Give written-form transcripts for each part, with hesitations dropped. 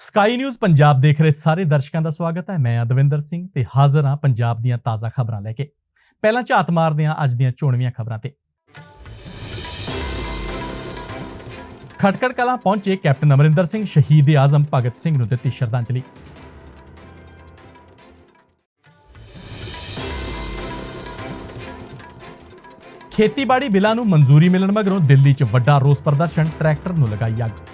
Sky news Punjab ਦੇਖ ਰਹੇ ਸਾਰੇ ਦਰਸ਼ਕਾਂ ਦਾ ਸਵਾਗਤ ਹੈ। ਮੈਂ ਦਵਿੰਦਰ ਸਿੰਘ ਤੇ ਹਾਜ਼ਰ ਹਾਂ ਪੰਜਾਬ ਦੀਆਂ ਤਾਜ਼ਾ ਖਬਰਾਂ ਲੈ ਕੇ। ਪਹਿਲਾਂ ਝਾਤ ਮਾਰਦੇ ਹਾਂ ਅੱਜ ਦੀਆਂ ਚੋਣਵੀਆਂ ਖਬਰਾਂ ਤੇ। ਖਟਕੜ ਕਲਾਂ ਪਹੁੰਚੇ ਕੈਪਟਨ ਅਮਰਿੰਦਰ ਸਿੰਘ, ਸ਼ਹੀਦ ਆਜ਼ਮ ਭਗਤ ਸਿੰਘ ਨੂੰ ਦਿੱਤੀ ਸ਼ਰਧਾਂਜਲੀ। ਖੇਤੀਬਾੜੀ ਬਿੱਲਾਂ ਨੂੰ ਮਨਜ਼ੂਰੀ ਮਿਲਣ ਮਗਰੋਂ ਦਿੱਲੀ 'ਚ ਵੱਡਾ ਰੋਸ ਪ੍ਰਦਰਸ਼ਨ, ਟਰੈਕਟਰ ਨੂੰ ਲਗਾਈ ਅੱਗ।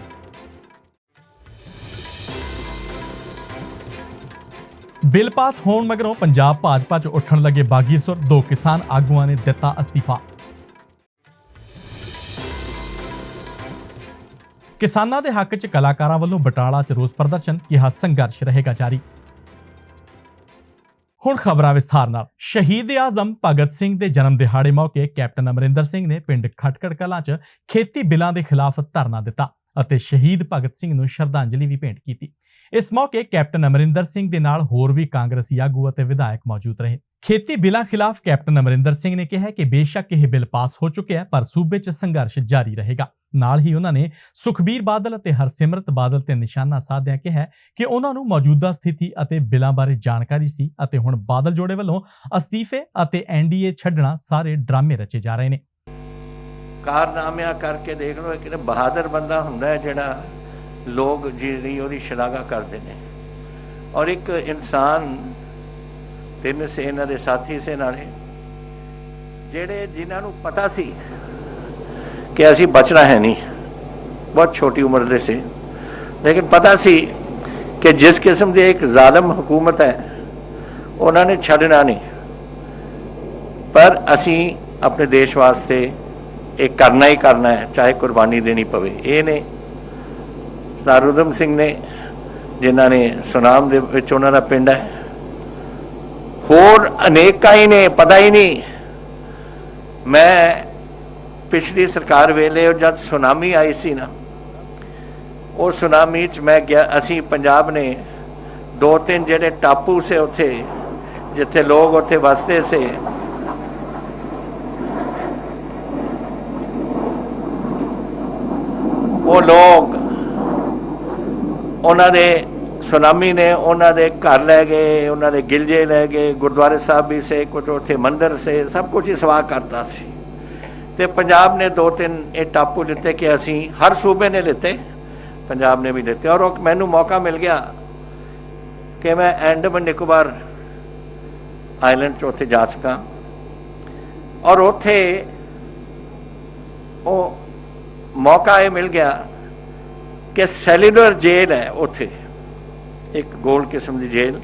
ਬਿੱਲ ਪਾਸ ਹੋਣ ਮਗਰੋਂ ਪੰਜਾਬ ਭਾਜਪਾ 'ਚ ਉੱਠਣ ਲੱਗੇ ਬਾਗੀ ਸੁਰ, ਦੋ ਕਿਸਾਨ ਆਗੂਆਂ ਨੇ ਦਿੱਤਾ ਅਸਤੀਫਾ। ਕਿਸਾਨਾਂ ਦੇ ਹੱਕ 'ਚ ਕਲਾਕਾਰਾਂ ਵੱਲੋਂ ਬਟਾਲਾ 'ਚ ਰੋਸ ਪ੍ਰਦਰਸ਼ਨ, ਕਿਹਾ ਸੰਘਰਸ਼ ਰਹੇਗਾ ਜਾਰੀ। ਹੁਣ ਖਬਰਾਂ ਵਿਸਥਾਰ ਨਾਲ। ਸ਼ਹੀਦ ਆਜ਼ਮ ਭਗਤ ਸਿੰਘ ਦੇ ਜਨਮ ਦਿਹਾੜੇ ਮੌਕੇ ਕੈਪਟਨ ਅਮਰਿੰਦਰ ਸਿੰਘ ਨੇ ਪਿੰਡ ਖਟਕੜ ਕਲਾਂ 'ਚ ਖੇਤੀ ਬਿੱਲਾਂ ਦੇ ਖਿਲਾਫ ਧਰਨਾ ਦਿੱਤਾ ਅਤੇ ਸ਼ਹੀਦ ਭਗਤ ਸਿੰਘ ਨੂੰ ਸ਼ਰਧਾਂਜਲੀ ਵੀ ਭੇਂਟ ਕੀਤੀ। ਇਸ ਮੌਕੇ ਕੈਪਟਨ ਅਮਰਿੰਦਰ ਸਿੰਘ ਦੇ ਨਾਲ ਹੋਰ ਵੀ ਕਾਂਗਰਸੀ ਆਗੂ ਅਤੇ ਵਿਧਾਇਕ ਮੌਜੂਦ ਰਹੇ। ਖੇਤੀ ਬਿੱਲਾਂ ਖਿਲਾਫ ਕੈਪਟਨ ਅਮਰਿੰਦਰ ਸਿੰਘ ਨੇ ਕਿਹਾ ਕਿ ਬੇਸ਼ੱਕ ਇਹ ਬਿੱਲ ਪਾਸ ਹੋ ਚੁੱਕਿਆ ਹੈ, ਪਰ ਸੂਬੇ 'ਚ ਸੰਘਰਸ਼ ਜਾਰੀ ਰਹੇਗਾ। ਨਾਲ ਹੀ ਉਹਨਾਂ ਨੇ ਸੁਖਬੀਰ ਬਾਦਲ ਅਤੇ ਹਰਸਿਮਰਤ ਬਾਦਲ ਤੇ ਨਿਸ਼ਾਨਾ ਸਾਧਿਆ ਕਿਹਾ ਕਿ ਉਹਨਾਂ ਨੂੰ ਮੌਜੂਦਾ ਸਥਿਤੀ ਅਤੇ ਬਿੱਲਾਂ ਬਾਰੇ ਜਾਣਕਾਰੀ ਸੀ ਅਤੇ ਹੁਣ ਬਾਦਲ ਜੋੜੇ ਵੱਲੋਂ ਅਸਤੀਫੇ ਅਤੇ ਐਨਡੀਏ ਛੱਡਣਾ ਸਾਰੇ ਡਰਾਮੇ ਰਚੇ ਜਾ ਰਹੇ ਨੇ। कारनामिया करके देख लो, एक बहादुर बंदा हुंदा है जिहड़ा लोग जिहड़ी ओहदी शलाघा करते हैं, और एक इंसान तीन से इन्हां दे साथी से नाले जिहड़े जिन्हां नूं पता सी कि असीं बचना है नहीं, बहुत छोटी उम्र दे से, लेकिन पता सी कि जिस किस्म की एक जालिम हुकूमत है उन्हां ने छड्डना नहीं, पर असीं अपने देश वास्ते एक करना ही करना है, चाहे कुर्बानी देनी पवे। ये ने सरदार उधम सिंह ने जिन्हों ने सुनाम दे विच उन्हां दा पिंड है, होर अनेक ही ने, पता ही नहीं। मैं पिछली सरकार वेले जब सुनामी आई सी ना, उस सुनामी च मैं गया, असी पंजाब ने दो तीन जिहड़े टापू से उत्थे जिथे लोग उत्थे वसते से, वो लोग उन्होंने सुनामी ने उन्होंने घर लै गए, उन्होंने गिलजे लै गए, गुरुद्वारे साहब भी से, कुछ उत्थे मंदिर से, सब कुछ ही सवाह करता सी। ते पंजाब ने दो तीन ये टापू लिते कि असी हर सूबे ने लिते, पंजाब ने भी लिते, और मैनू मौका मिल गया कि मैं अंडमान निकोबार आइलैंड च उत्थे जा सका, और उत्थे वो मौका ये मिल गया कि सैल्यूलर जेल है उत्थे, एक गोल किस्म की जेल,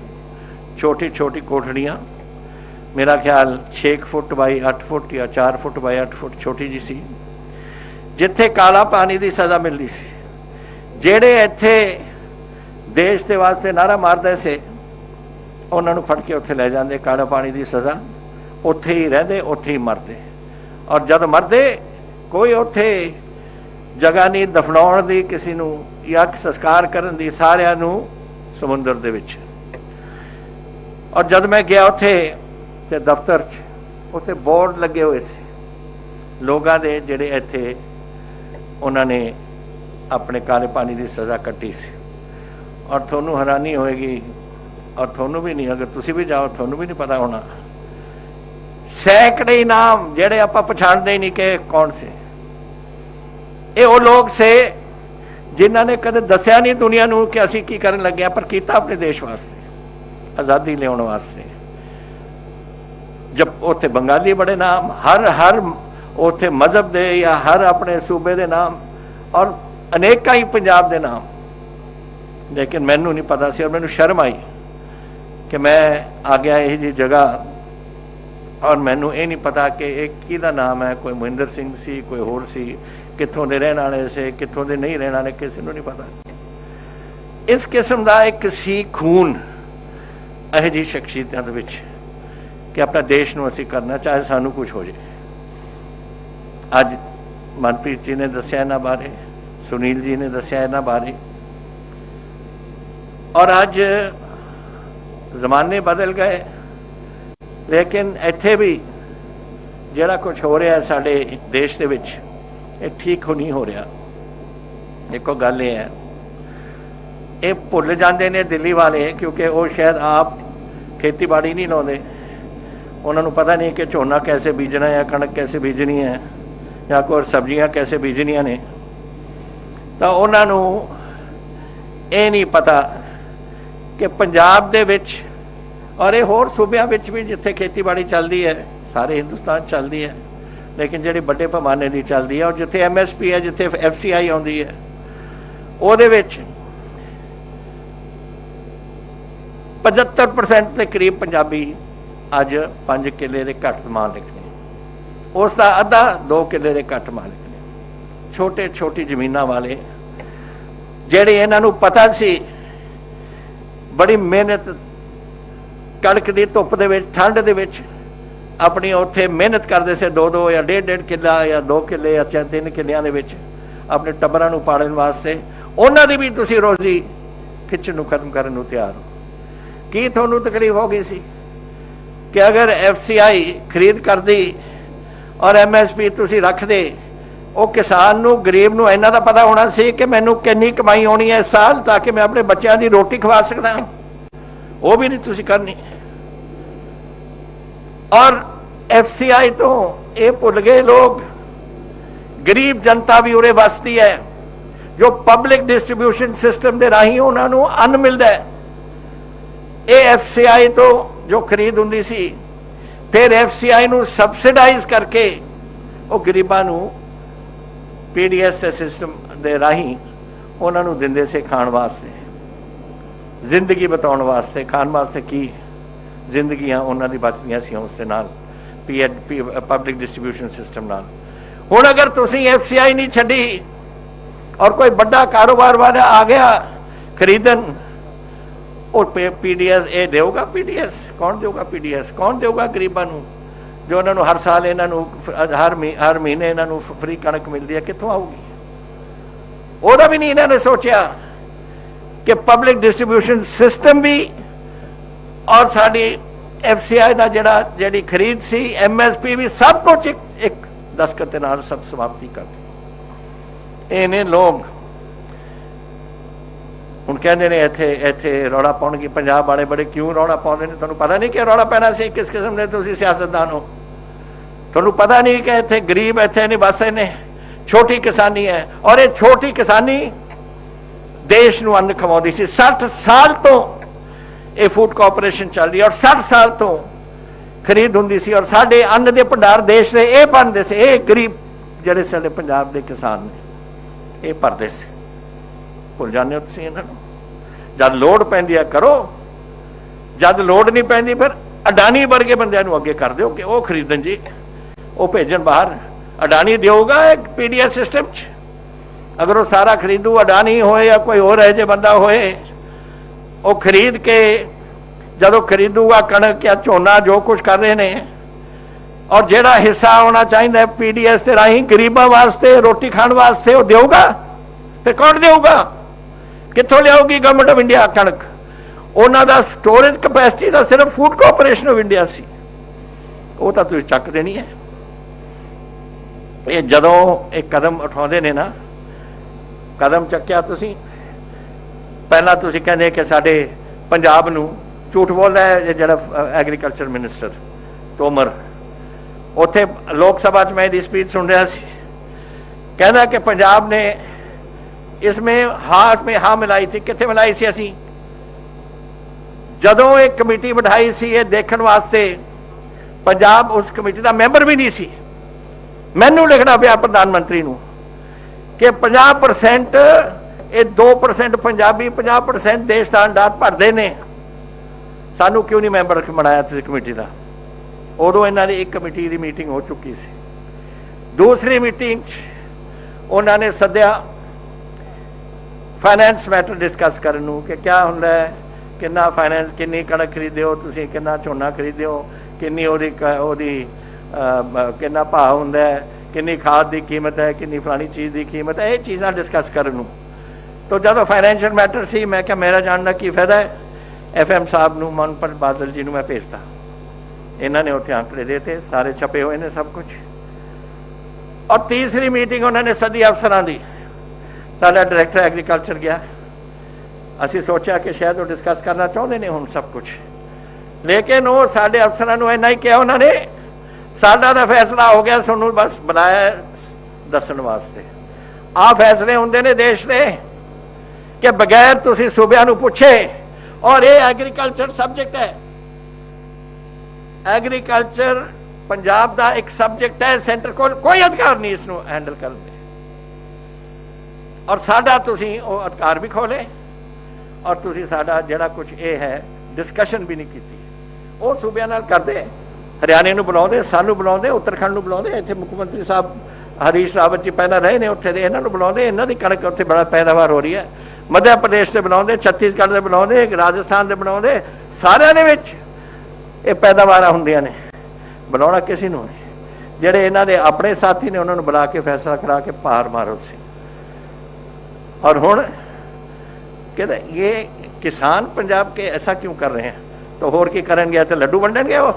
छोटी छोटी कोठड़ियाँ, मेरा ख्याल 6 फुट बाई 8 फुट या 4 फुट बाई 8 फुट छोटी जी सी, जिथे काला पानी की सज़ा मिलती सी। जेड़े इत्थे देश के वास्ते नारा मारते से उन्होंने फड़ के उत्थे ले जाते, काला पानी की सज़ा, उत्थे ही रहते, उत्थे ही मरते, और जब मरते कोई उत्थे जगह नहीं दफनाउण दी, किसी नूं या संस्कार करन दी, सारियां नूं समुंदर दे विच। और जब मैं गया उत्थे ते दफ्तर च उत्थे बोर्ड लगे हुए से लोगां दे जिहड़े इत्थे उन्होंने अपने काले पानी की सज़ा कट्टी सी। और थोनू हैरानी होएगी, और थोनू भी नहीं, अगर तुसी भी जाओ थोनू भी नहीं पता होना, सैकड़े नाम जिहड़े आपां पछाणदे ही नहीं कि कौन से। ये वो लोग से जिन्हों ने कदे दसिया नहीं दुनिया नूं कि असीं की करन लगे, पर कीता अपने देश वास्ते, आज़ादी लियाउण वास्ते। जब उत्थे बंगाली बड़े नाम, हर उत्थे मजहब दे या हर अपने सूबे दे नाम, और अनेक ही पंजाब दे नाम, लेकिन मैनू नहीं पता सी, और मैनू शर्म आई कि मैं आ गया यही जी जगह, और मैनू ये नहीं पता कि एक किहदा नाम है, कोई महेंद्र सिंह सी, कोई होर सी, कित्थों दे रहने वाले से, कित्थों दे नहीं रहने वाले, किसी को नहीं पता। इस किस्म का एक सी खून यह जी शख्सियतां दे विच कि अपना देश नूं असीं करना, चाहे सानू कुछ हो जाए। अज मनप्रीत जी ने दस्सिया इन्हां बारे, सुनील जी ने दस्सिया इन्हां बारे, और अज जमाने बदल गए, लेकिन इत्थे भी जिहड़ा कुछ हो रहा है साडे देश दे विच, ये ठीक नहीं हो रहा। देखो गल ये है ये भुल जाते हैं दिल्ली वाले, क्योंकि वो शायद आप खेतीबाड़ी नहीं लाते, उन्होंने पता नहीं कि झोना कैसे बीजना है, कणक कैसे बीजनी है, या कोई सब्जियां कैसे बीजनिया ने। तो उन्होंने ये नहीं पता कि पंजाब दे विच और ये होर सूबियां विच भी जिथे खेतीबाड़ी चलती है, सारे हिंदुस्तान चलती है, लेकिन जिहड़ी बड़े पैमाने की चलती है, और जिथे MSP है, जिथे FCI आउंदी है, ਉਹਦੇ ਵਿੱਚ 75% ਦੇ ਕਰੀਬ ਪੰਜਾਬੀ ਅੱਜ 5 ਕਿੱਲੇ ਦੇ ਘੱਟ ਮਾਲਕ ਨੇ, ਉਸ ਦਾ ਅੱਧਾ 2 ਕਿੱਲੇ ਦੇ ਘੱਟ ਮਾਲਕ ਨੇ। ਛੋਟੇ ਛੋਟੀ ਜ਼ਮੀਨਾਂ ਵਾਲੇ ਜਿਹੜੇ ਇਹਨਾਂ ਨੂੰ ਪਤਾ ਸੀ ਬੜੀ ਮਿਹਨਤ ਕਣਕ ਦੀ ਧੁੱਪ ਦੇ ਵਿੱਚ, ਠੰਡ ਦੇ ਵਿੱਚ ਆਪਣੀ ਉੱਥੇ ਮਿਹਨਤ ਕਰਦੇ ਸੀ, 2-2 ਜਾਂ 1.5 ਕਿੱਲਾ ਜਾਂ 2 ਕਿੱਲੇ ਜਾਂ 3 ਕਿੱਲਿਆਂ ਦੇ ਵਿੱਚ ਆਪਣੇ ਟੱਬਰਾਂ ਨੂੰ ਪਾਲਣ ਵਾਸਤੇ, ਉਹਨਾਂ ਦੀ ਵੀ ਤੁਸੀਂ ਰੋਜ਼ੀ ਖਿੱਚਣ ਨੂੰ ਖਤਮ ਕਰਨ ਨੂੰ ਤਿਆਰ ਹੋ। ਕੀ ਤੁਹਾਨੂੰ ਤਕਲੀਫ ਹੋ ਗਈ ਸੀ ਕਿ ਅਗਰ FCI ਖਰੀਦ ਕਰਦੀ ਔਰ MSP ਤੁਸੀਂ ਰੱਖਦੇ, ਉਹ ਕਿਸਾਨ ਨੂੰ, ਗਰੀਬ ਨੂੰ ਇਹਨਾਂ ਦਾ ਪਤਾ ਹੋਣਾ ਸੀ ਕਿ ਮੈਨੂੰ ਕਿੰਨੀ ਕਮਾਈ ਆਉਣੀ ਹੈ ਇਸ ਸਾਲ, ਤਾਂ ਕਿ ਮੈਂ ਆਪਣੇ ਬੱਚਿਆਂ ਦੀ ਰੋਟੀ ਖਵਾ ਸਕਦਾ। ਉਹ ਵੀ ਨਹੀਂ ਤੁਸੀਂ ਕਰਨੀ। और FCI तो ये भुल गए लोग, गरीब जनता भी उरे वसती है, जो पब्लिक डिस्ट्रीब्यूशन सिस्टम के राही उन्होंने अन्न मिलता है। ये FCI तो जो खरीद होंदी सी, फिर FCI नू सबसिडाइज करके वो गरीबां नू PDS के सिस्टम के राही उन्होंने दिंदे से खाण वास्ते, जिंदगी बताउण वास्ते। खाण वास्ते की जिंदगियां उन्होंने बचदियां सी उस दे नाल, पब्लिक डिस्ट्रीब्यूशन सिस्टम नाल। हुण अगर तुसीं FCI नहीं छड्डी और कोई बड़ा कारोबार वाला आ गया खरीदन, और PDS ये देगा, PDS कौन देगा? PDS कौन देगा गरीबां नूं, जो उन्होंने हर साल इन्हों हर महीने इन्हों फ्री कणक मिलती है, कित्थों आऊगी? ਉਹਦਾ भी नहीं इन्होंने सोचा कि पब्लिक डिस्ट्रीब्यूशन सिस्टम भी और साड़ी FCI का जी खरीद सी, MSP भी, सब कुछ एक दस्तखत नाल सब समाप्ति कर दी। इन्हें लोग हुण कहते हैं इत्थे इत्थे रौला पाउणगे, पंजाब वाले बड़े क्यों रौला पाउंदे ने? तुहानूं पता नहीं कि रौला पैना सी किस किस्म के तुसीं सियासतदान हो? तुहानूं पता नहीं कि इत्थे गरीब इत्थे नहीं बस इन्हें छोटी किसानी है, और ये छोटी किसानी देश नूं अन्न खवाउंदी सी। 60 साल तो ये फूड कॉरपोरेशन चल रही है, और 60 साल तो खरीद होंदी सी, और साडे अन्न दे भंडार देश दे ये भरदे से, ये गरीब जिहड़े साडे पंजाब दे किसान ने ये भरदे से। भुल जाने हो तुसीं इन्हां नूं। जद लोड़ पैंदी है करो, जद लोड़ नहीं पैंदी फिर अडानी वर्गे बंदियां नूं अगे कर दिओ कि वो खरीदन जी, वो भेजन बाहर। अडानी देगा एक PDS सिस्टम च, अगर वो सारा खरीदू, अडानी होए या कोई और है जे बंदा होए, वो खरीद के जदों खरीदूगा कणक या झोना जो कुछ कर रहे हैं, और जिहड़ा हिस्सा होना चाहिए PDS के राही गरीबों वास्ते रोटी खाने वास्ते वो देगा, फिर कौन देगा? कित्थों लियाऊगी गवर्नमेंट ऑफ इंडिया कणक? उन्हां दा स्टोरेज कैपेसिटी तो सिर्फ फूड कॉरपोरेशन ऑफ इंडिया सी, वो तो तुसीं चक देनी है। ये जदों एक कदम उठाउंदे ने ना, कदम चक्या तुसीं, पहला तुसीं कहंदे कि साडे पंजाब नूं, झूठ बोलदा है जिहड़ा एग्रीकल्चर मिनिस्टर तोमर, उत्थे लोक सभा च मैं इसकी स्पीच सुन रहा सी, कहना कि पंजाब ने इसमें हाँ मिलाई थी। कित्थे मिलाई सी? असीं जदों एक कमेटी बिठाई सी ये देखण वास्ते, पंजाब उस कमेटी का मैंबर भी नहीं सी। मैनू लिखना पिया प्रधानमंत्री नूं कि 50% ये 2% पंजाबी 50% देश का अंदाज भरते ने, सानू क्यों नहीं मैंबर बनाया तुसीं कमेटी का? उदों इन्हां दी एक कमेटी की मीटिंग हो चुकी सी। दूसरी मीटिंग उन्होंने सद्या फाइनैंस मैटर डिस्कस करने नूं कि क्या हुंदा है, किन्ना फाइनैंस, किन्नी कणक खरीदो तुसीं, किन्ना झोना खरीदो, किन्नी ओदी किन्ना भाव हुंदा है, किन्नी खाद की कीमत है, किन्नी फलानी चीज़ की कीमत है, ये चीज़ां डिस्कस करने नूं। तो जब फाइनैंशियल मैटर सी, मैं क्या मेरा जानना की फायदा है? FM साहब नूं, मनप्रीत बादल जी नूं मैं भेजता, इन्होंने उत्थे आंकड़े देते, सारे छपे हुए ने सब कुछ। और तीसरी मीटिंग उन्होंने सदी अफसरां दी, साडा डायरैक्टर एग्रीकल्चर गया, ਅਸੀਂ ਸੋਚਿਆ ਕਿ ਸ਼ਾਇਦ ਉਹ ਡਿਸਕਸ ਕਰਨਾ ਚਾਹੁੰਦੇ ਨੇ ਹੁਣ ਸਭ ਕੁਝ, ਲੇਕਿਨ ਉਹ ਸਾਡੇ ਅਫਸਰਾਂ ਨੂੰ ਇੰਨਾ ਹੀ ਕਿਹਾ ਉਹਨਾਂ ਨੇ, ਸਾਡਾ ਤਾਂ ਫੈਸਲਾ ਹੋ ਗਿਆ, ਤੁਹਾਨੂੰ ਬਸ ਬੁਲਾਇਆ ਦੱਸਣ ਵਾਸਤੇ। ਆਹ ਫੈਸਲੇ ਹੁੰਦੇ ਨੇ ਦੇਸ਼ ਦੇ ਕਿ ਬਗੈਰ ਤੁਸੀਂ ਸੂਬਿਆਂ ਨੂੰ ਪੁੱਛੇ, ਔਰ ਇਹ ਐਗਰੀਕਲਚਰ ਸਬਜੈਕਟ ਹੈ, ਐਗਰੀਕਲਚਰ ਪੰਜਾਬ ਦਾ ਇੱਕ ਸਬਜੈਕਟ ਹੈ, ਸੈਂਟਰ ਕੋਲ ਕੋਈ ਅਧਿਕਾਰ ਨਹੀਂ ਇਸ ਨੂੰ ਹੈਂਡਲ ਕਰਨ ਦੇ, ਔਰ ਸਾਡਾ ਤੁਸੀਂ ਉਹ ਅਧਿਕਾਰ ਵੀ ਖੋਲੇ, ਔਰ ਤੁਸੀਂ ਸਾਡਾ ਜਿਹੜਾ ਕੁਝ ਇਹ ਹੈ ਡਿਸਕਸ਼ਨ ਵੀ ਨਹੀਂ ਕੀਤੀ। ਉਹ ਸੂਬਿਆਂ ਨਾਲ ਕਰਦੇ, ਹਰਿਆਣੇ ਨੂੰ ਬੁਲਾਉਂਦੇ, ਸਾਨੂੰ ਬੁਲਾਉਂਦੇ, ਉੱਤਰਾਖੰਡ ਨੂੰ ਬੁਲਾਉਂਦੇ, ਇੱਥੇ ਮੁੱਖ ਮੰਤਰੀ ਸਾਹਿਬ ਹਰੀਸ਼ ਰਾਵਤ ਜੀ ਪਹਿਲਾਂ ਰਹੇ ਨੇ ਉੱਥੇ ਦੇ, ਇਹਨਾਂ ਨੂੰ ਬੁਲਾਉਂਦੇ, ਇਹਨਾਂ ਦੀ ਕਣਕ ਉੱਥੇ ਬੜਾ ਪੈਦਾਵਾਰ ਹੋ ਰਹੀ ਹੈ, ਮੱਧ ਪ੍ਰਦੇਸ਼ ਦੇ ਬਣਾਉਂਦੇ, ਛੱਤੀਸਗੜ੍ਹ ਦੇ ਬਣਾਉਂਦੇ, ਰਾਜਸਥਾਨ ਦੇ ਬਣਾਉਂਦੇ, ਸਾਰਿਆਂ ਦੇ ਵਿੱਚ ਇਹ ਪੈਦਾਵਾਰਾਂ ਹੁੰਦੀਆਂ ਨੇ। ਬਣਾਉਣਾ ਕਿਸੇ ਨੂੰ ਨਹੀਂ, ਜਿਹੜੇ ਇਹਨਾਂ ਦੇ ਆਪਣੇ ਸਾਥੀ ਨੇ ਉਹਨਾਂ ਨੂੰ ਬੁਲਾ ਕੇ ਫੈਸਲਾ ਕਰਾ ਕੇ ਪਾਰ ਮਾਰੋ ਸੀ। और हुण कहते ये किसान पंजाब के ऐसा क्यों कर रहे हैं, तो होर की करेंगे, तो लड्डू वंडणगे वो,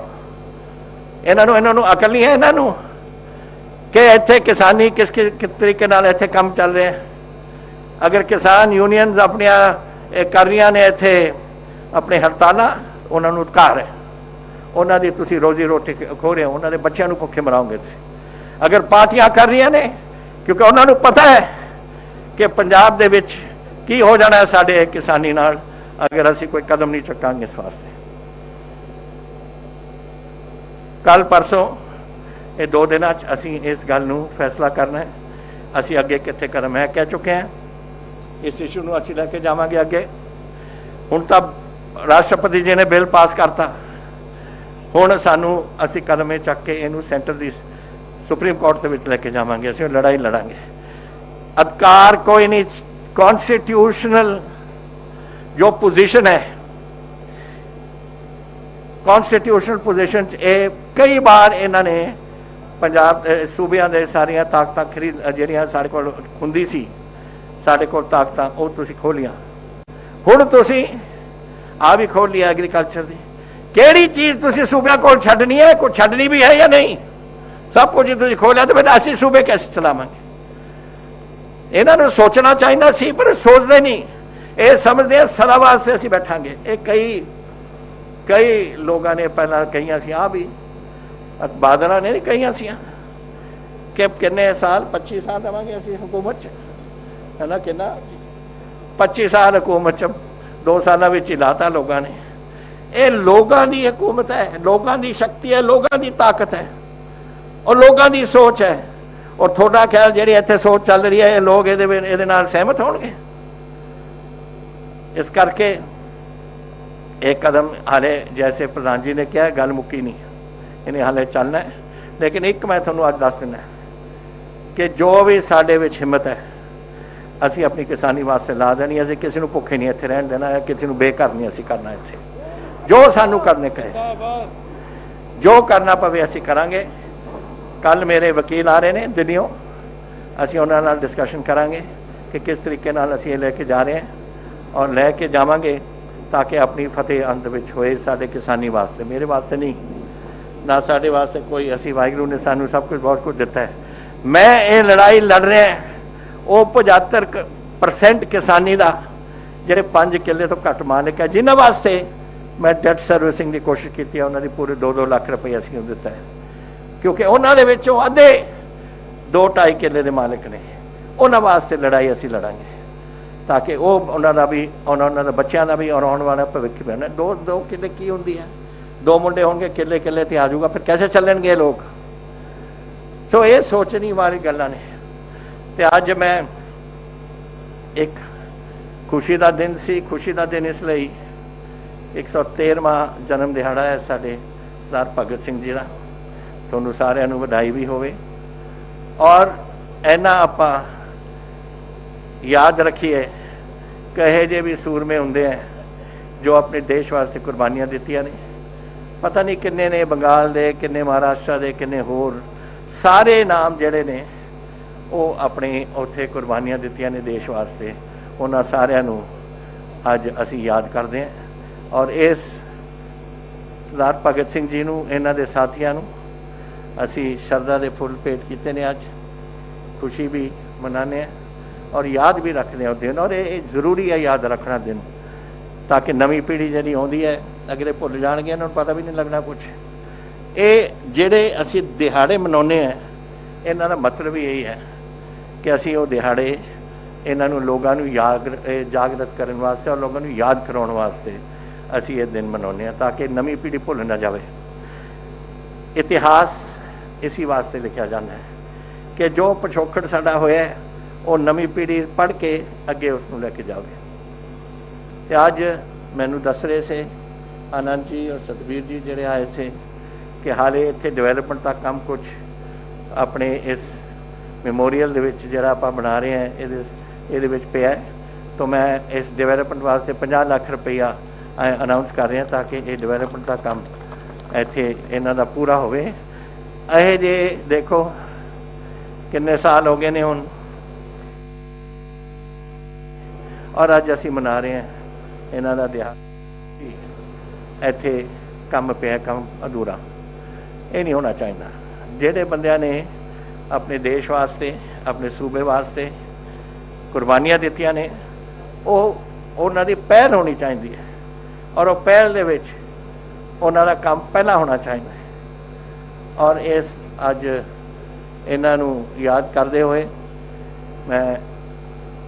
इन्हों अकल नहीं है इन्हों कि इत्थे किसानी किस तरीके नाल इत्थे काम चल रहे हैं। अगर किसान यूनियंस अपनी कर रही ने इत्थे अपनी हड़तालां, उन्होंने अधिकार है, उन्होंने तुसीं रोजी रोटी खो रहे हो, उन्होंने बच्चों को भुखे मराओगे। अगर पार्टियां कर रही ने क्योंकि उन्होंने पता है कि पंजाब दे विच की हो जाना है साडे किसानी नाल अगर असीं कोई कदम नहीं चुकांगे इस वास्ते। कल परसों ये 2 दिनों असीं इस गल नूं फैसला करना है, असीं अगे कित्थे कदम है कह चुके हैं, इस इशू नूं असीं लैके जावांगे अगे। हुण तां राष्ट्रपति जी ने बिल पास करता, हुण सानूं असीं कदम ये चक के इहनूं सेंटर दी सुप्रीम कोर्ट दे विच लैके जावांगे, असीं लड़ाई लड़ांगे। अधिकार कोई नहीं, कॉन्स्टिट्यूशनल जो पोजीशन है, कॉन्स्टिट्यूशनल पोजीशन कई बार इन्होंने पंजाब सूबियां दे सारियां ताकतां खरीद जिहड़ियां साडे कोल हुंदी सी, साडे कोल ताकतां वो तुसीं खोलियां, हुण तुसीं आ भी खोल लिया एग्रीकल्चर दी। किहड़ी चीज़ तुसीं सूबियां कोल छड्डनी है, कुछ छड्डनी भी है या नहीं, सब कुछ तुसीं खोलिया, तो फिर असीं सूबे कैसे चलावांगे। इन्होंने सोचना चाहिए सी, पर सोचते नहीं, ये समझते हैं सदा वास्ते असीं बैठांगे। ये कई लोगों ने पहला कही सी, आ भी बादलों ने नहीं कही सी कि किन्ने साल 25 साल रवांगे असीं हुकूमत है ना, किन्ना 25 साल हुकूमत 2 साल विच ही लाता लोगों ने। ये लोगों की हुकूमत है, लोगों की शक्ति है, लोगों की ताकत है और लोगों की सोच है। और थोड़ा ख्याल जी इत्थे सोच चल रही है, ये लोग ये नाल सहमत होणगे। इस करके एक कदम हाले जैसे प्रधान जी ने कहा गल मुक्की नहीं, इन्हें हाले चलना है। लेकिन एक मैं तुहानूं अज दस दिना कि जो भी साडे विच हिम्मत है असीं अपनी किसानी वास्ते ला देनी, असीं किसी नूं भुखे नहीं इत्थे रहण देना, किसी नूं बेघर नहीं असीं करना। इत्थे जो सानूं करने कहे, जो करना पवे असीं करांगे। कल मेरे वकील आ रहे हैं दिल्लीओं, असीं उन्हां नाल डिस्कशन करांगे कि किस तरीके नाल असीं ये लैके जा रहे हैं और लैके जावांगे ताकि अपनी फतेह अंत विच होए साडे किसानी वास्ते, मेरे वास्ते नहीं ना साडे वास्ते कोई। असीं वाहिगुरू ने सानूं सब कुछ बहुत कुछ दिता है। मैं ये लड़ाई लड़ रहा है वो 75% किसानी का जिहड़े 5 किले तो घट मालिक है, जिन्हां वास्ते मैं डेट सर्विसिंग की कोशिश की है, उन्होंने पूरे 2-2 लाख रुपये असीं दिता है, क्योंकि उन्होंने विचों अद्धे 2-2.5 किले के मालिक ने। उन्होंने वास्ते लड़ाई असीं लड़ांगे ताकि वो उन्होंने भी उन्होंने बच्चों का भी और आने वाला भविख भी होना। 2 किले की होंगी है, 2 मुंडे होंगे, किले किले ते आ जाऊगा, फिर कैसे चलणगे लोग। तो ये सोचने वाली गल्लां ने। ते अज मैं एक खुशी का दिन सी, खुशी का दिन इसलिए 113वां जन्म दिहाड़ा है साडे सरदार भगत सिंह जी का। तुहानूं सारिआं नूं वधाई भी होवे और इन्ना आपां याद रखिए कहे जे भी सूरमे हुंदे हैं जो अपने देश वास्ते कुर्बानियां दित्तियां ने। पता नहीं किन्ने ने बंगाल दे, किन्ने महाराष्ट्र दे, किन्ने होर, सारे नाम जिहड़े ने वो अपने उत्थे कुर्बानियां दित्तियां ने देश वास्ते। उन्हां सारिआं नूं अज असीं याद करदे हैं और इस सरदार भगत सिंह जी नूं, इन्हां दे साथियां नूं असी शरदा के फुल भेंट किए ने। अज खुशी भी मनाने हैं और याद भी रखते हो दिन, और ये जरूरी है याद रखना दिन, ताकि नवी पीढ़ी जी आती है अगले भुल जाएंगे, इन्होंने पता भी नहीं लगना कुछ। ये ਜਿਹੜੇ ਅਸੀਂ ਦਿਹਾੜੇ ਮਨਾਉਂਦੇ हैं, ਇਹਨਾਂ ਦਾ मतलब यही है कि ਅਸੀਂ ਉਹ ਦਿਹਾੜੇ ਇਹਨਾਂ ਨੂੰ ਲੋਕਾਂ ਨੂੰ ਜਾਗਰਤ ਕਰਨ ਵਾਸਤੇ और लोगों ਨੂੰ याद कराने वास्ते ਅਸੀਂ ਇਹ दिन मनाਉਂਦੇ हैं, ताकि नवी पीढ़ी भुल ना जाए। इतिहास इसी वास्ते लिखा जाता है कि जो पिछोकड़ साडा होया वो नवी पीढ़ी पढ़ के अगे उसनूं लैके जावे। ते अज मैनूं दस रहे से आनंद जी और सतबीर जी जिहड़े आए से कि हाले इत्थे डिवेलपमेंट का काम कुछ अपने इस मेमोरीअल दे विच जिहड़ा आपां बना रहे हैं इहदे विच पिया है। तो मैं इस डिवेलपमेंट वास्ते 50 लाख रुपया अनाउंस कर रहे हैं, ताकि ये डिवेलपमेंट का काम इत्थे इन्हां दा पूरा होवे। ਇਹ जे देखो किन्ने साल हो गए ने हुण, और अज असीं मना रहे हैं इन्हां दा दिहाड़ा, इत्थे काम पिया, काम अधूरा। ये नहीं होना चाहिए। जिहड़े बंदियां ने अपने देश वास्ते अपने सूबे वास्ते कुर्बानियां दित्तियां ने, उन्हां दी पहल होनी चाहिए, और वो पहल दे विच उन्हां दा काम पहला होना चाहिए। और इस अज इन्हां नूं याद करते हुए मैं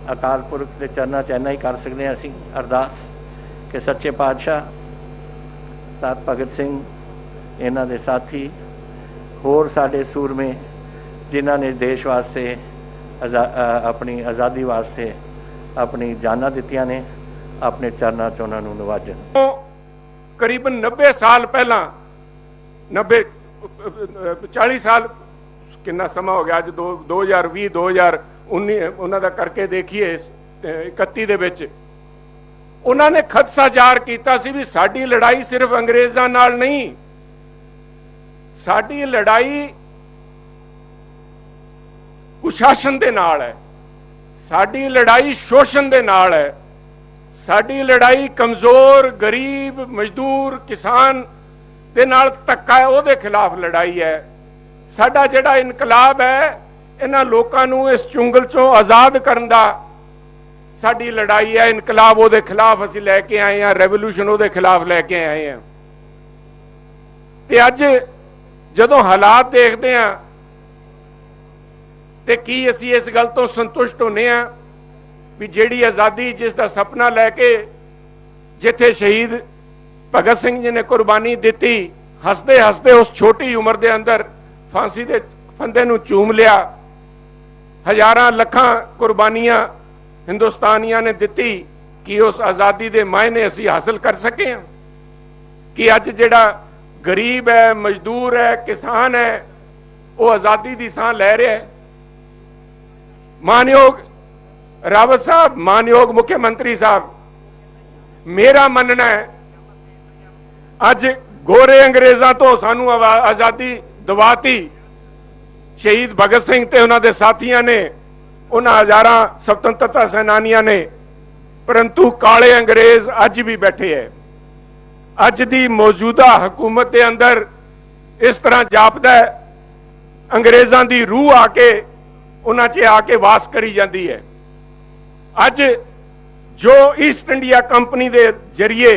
अकाल पुरख के चरणों च इन्ना ही कर सकते हैं असीं अरदास कि सच्चे पातशाह तात भगत सिंह, इन्हां दे साथी होर साडे सूरमे जिन्हां ने देश वास्ते अपनी आज़ादी वास्ते अपनी जानां दित्तियां ने, अपने चरणों च उन्हां नूं नवाजन। करीबन 90 साल पहला 40 साल कितना समा हो गया, अज 2020 2019 उन्हों का करके देखिए 31 दे विच उन्होंने ने खदशा जार किया सी भी साडी लड़ाई सिर्फ अंग्रेज़ां नाल नहीं, साडी लड़ाई कुशासन दे नाल है, साडी लड़ाई शोषण दे नाल है, साडी लड़ाई कमजोर गरीब मजदूर किसान दे नाल धक्का है, उहदे खिलाफ लड़ाई है। साडा जिहड़ा इनकलाब है इन्हां लोकां नूं इस चुंगल चों आज़ाद करन दा साडी लड़ाई है। इनकलाब उहदे खिलाफ असीं लैके आए हैं, रेवोल्यूशन उहदे खिलाफ लैके आए हैं। ते अज जदों हालात देखदे हां ते की असीं इस गल तों संतुष्ट होने हां भी जिहड़ी आज़ादी जिसदा सपना लैके जिथे शहीद भगत सिंह जी ने कुर्बानी दी, हसते हसते उस छोटी उम्र के अंदर फांसी के फंदे नूं चूम लिया, हजारां लखां कुर्बानियां हिंदुस्तानियां ने दी कि उस आज़ादी के मायने असीं हासिल कर सके हैं। कि अज जिहड़ा गरीब है मजदूर है किसान है वो आज़ादी की सां लै रहा है। मानयोग रावत साहब, मानयोग मुख्यमंत्री साहब, मेरा मनना है अज गोरे अंग्रेज़ां तो सानू आज़ादी दवाती, शहीद भगत सिंह ते उन्हां दे साथियां ने, उन्हां हजारां स्वतंत्रता सेनानियां ने, परंतु काले अंग्रेज़ अज भी बैठे है। अज दी मौजूदा हुकूमत के अंदर इस तरह जापदा है अंग्रेज़ां दी रूह आके उन्हां च आके वास करी जाती है। अज जो ईस्ट इंडिया कंपनी के जरिए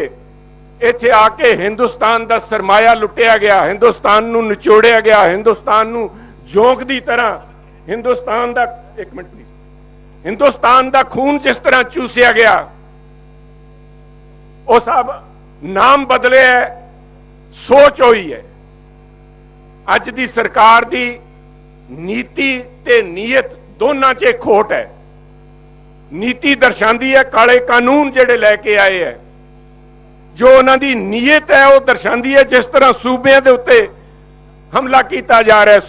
इत्थे आके हिंदुस्तान का सरमाया लुटिया गया, हिंदुस्तान नूं निचोड़िया गया, हिंदुस्तान नूं जोंक दी तरह हिंदुस्तान का, एक मिनट प्लीज, हिंदुस्तान का खून जिस तरह चूसिया गया, वो सब नाम बदले है, सोच हुई है। अज दी सरकार दी नीति ते नीयत दोनों च खोट है। नीति दर्शाती है काले कानून जिहड़े लैके आए है, जो उन्हां दी नीयत है वह दर्शाती है जिस तरह सूबियां दे उत्ते हमला किया जा रहा है,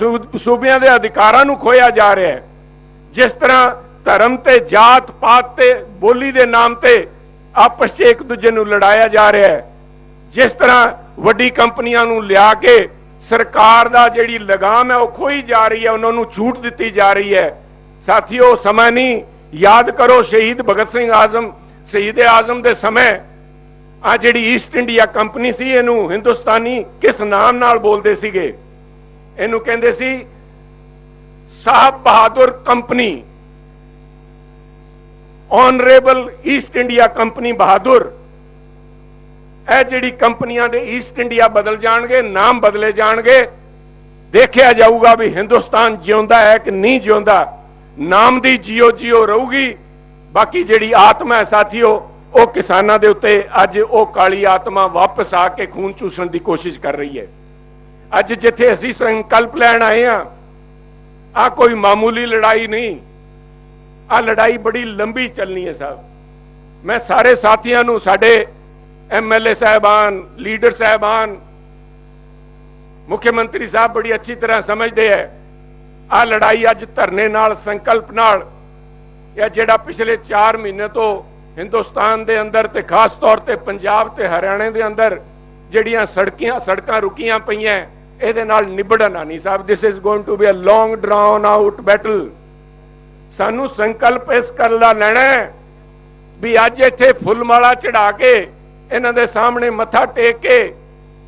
सूबियां दे अधिकारां नूं खोया जा रहा है, जिस तरह धर्म ते जात पात ते बोली दे नाम ते आपस च एक दूजे नूं लड़ाया जा रहा है, जिस तरह वड्डी कंपनियां नूं लिया के सरकार दा जिहड़ी लगाम है वह खोई जा रही है, उन्हां नूं छूट दी जा रही है। साथियों समय नहीं, याद करो शहीद भगत सिंह आजम शहीद आजम के समय आ जिहड़ी ईस्ट इंडिया कंपनी सी, इहनूं हिंदुस्तानी किस नाम नाल बोलदे सीगे, इहनूं कहंदे सी साहब बहादुर company. Honourable east India company बहादुर, ਇਹ ਜਿਹੜੀ ਕੰਪਨੀਆਂ ਦੇ ਈਸਟ ਇੰਡੀਆ ਬਦਲ ਜਾਣਗੇ, ਨਾਮ ਬਦਲੇ ਜਾਣਗੇ, ਦੇਖਿਆ ਜਾਊਗਾ ਵੀ ਹਿੰਦੁਸਤਾਨ ਜਿਉਂਦਾ ਹੈ ਕਿ ਨਹੀਂ ਜਿਉਂਦਾ। ਨਾਮ ਦੀ ਜਿਉ ਰਹੂਗੀ, ਬਾਕੀ ਜਿਹੜੀ ਆਤਮਾ ਹੈ ਸਾਥੀਓ, ਉਹ ਕਿਸਾਨਾਂ ਦੇ ਉੱਤੇ ਅੱਜ ਉਹ ਕਾਲੀ ਆਤਮਾ ਵਾਪਸ ਆ ਕੇ ਖੂਨ ਚੂਸਣ ਦੀ ਕੋਸ਼ਿਸ਼ ਕਰ ਰਹੀ ਹੈ। ਅੱਜ ਜਿੱਥੇ ਅਸੀਂ ਸੰਕਲਪ ਲੈਣ ਆਏ ਆ, ਆ ਕੋਈ ਮਾਮੂਲੀ ਲੜਾਈ ਨਹੀਂ, ਆ ਲੜਾਈ ਬੜੀ ਲੰਬੀ ਚੱਲਣੀ ਹੈ ਸਾਹਿਬ। ਮੈਂ ਸਾਰੇ ਸਾਥੀਆਂ ਨੂੰ, ਸਾਡੇ एमएलए साहबान, लीडर साहबान, मुख्यमंत्री साहब बड़ी अच्छी तरह समझते हैं आ लड़ाई अज धरने नाल, संकल्प नाल, या जेड़ा पिछले 4 महीने तो हिंदुस्तान दे अंदर ते खास तौर ते पंजाब ते हरियाणे दे अंदर जड़ियां सड़कां रुकियां पईयां, इहदे नाल निबड़ना नहीं साहब। This is going to be a long drawn out battle. सानू संकल्प इस गल दा लैणा है भी अज इत्थे फुलमाला चढ़ा के इन्हां दे सामने मत्था टेक के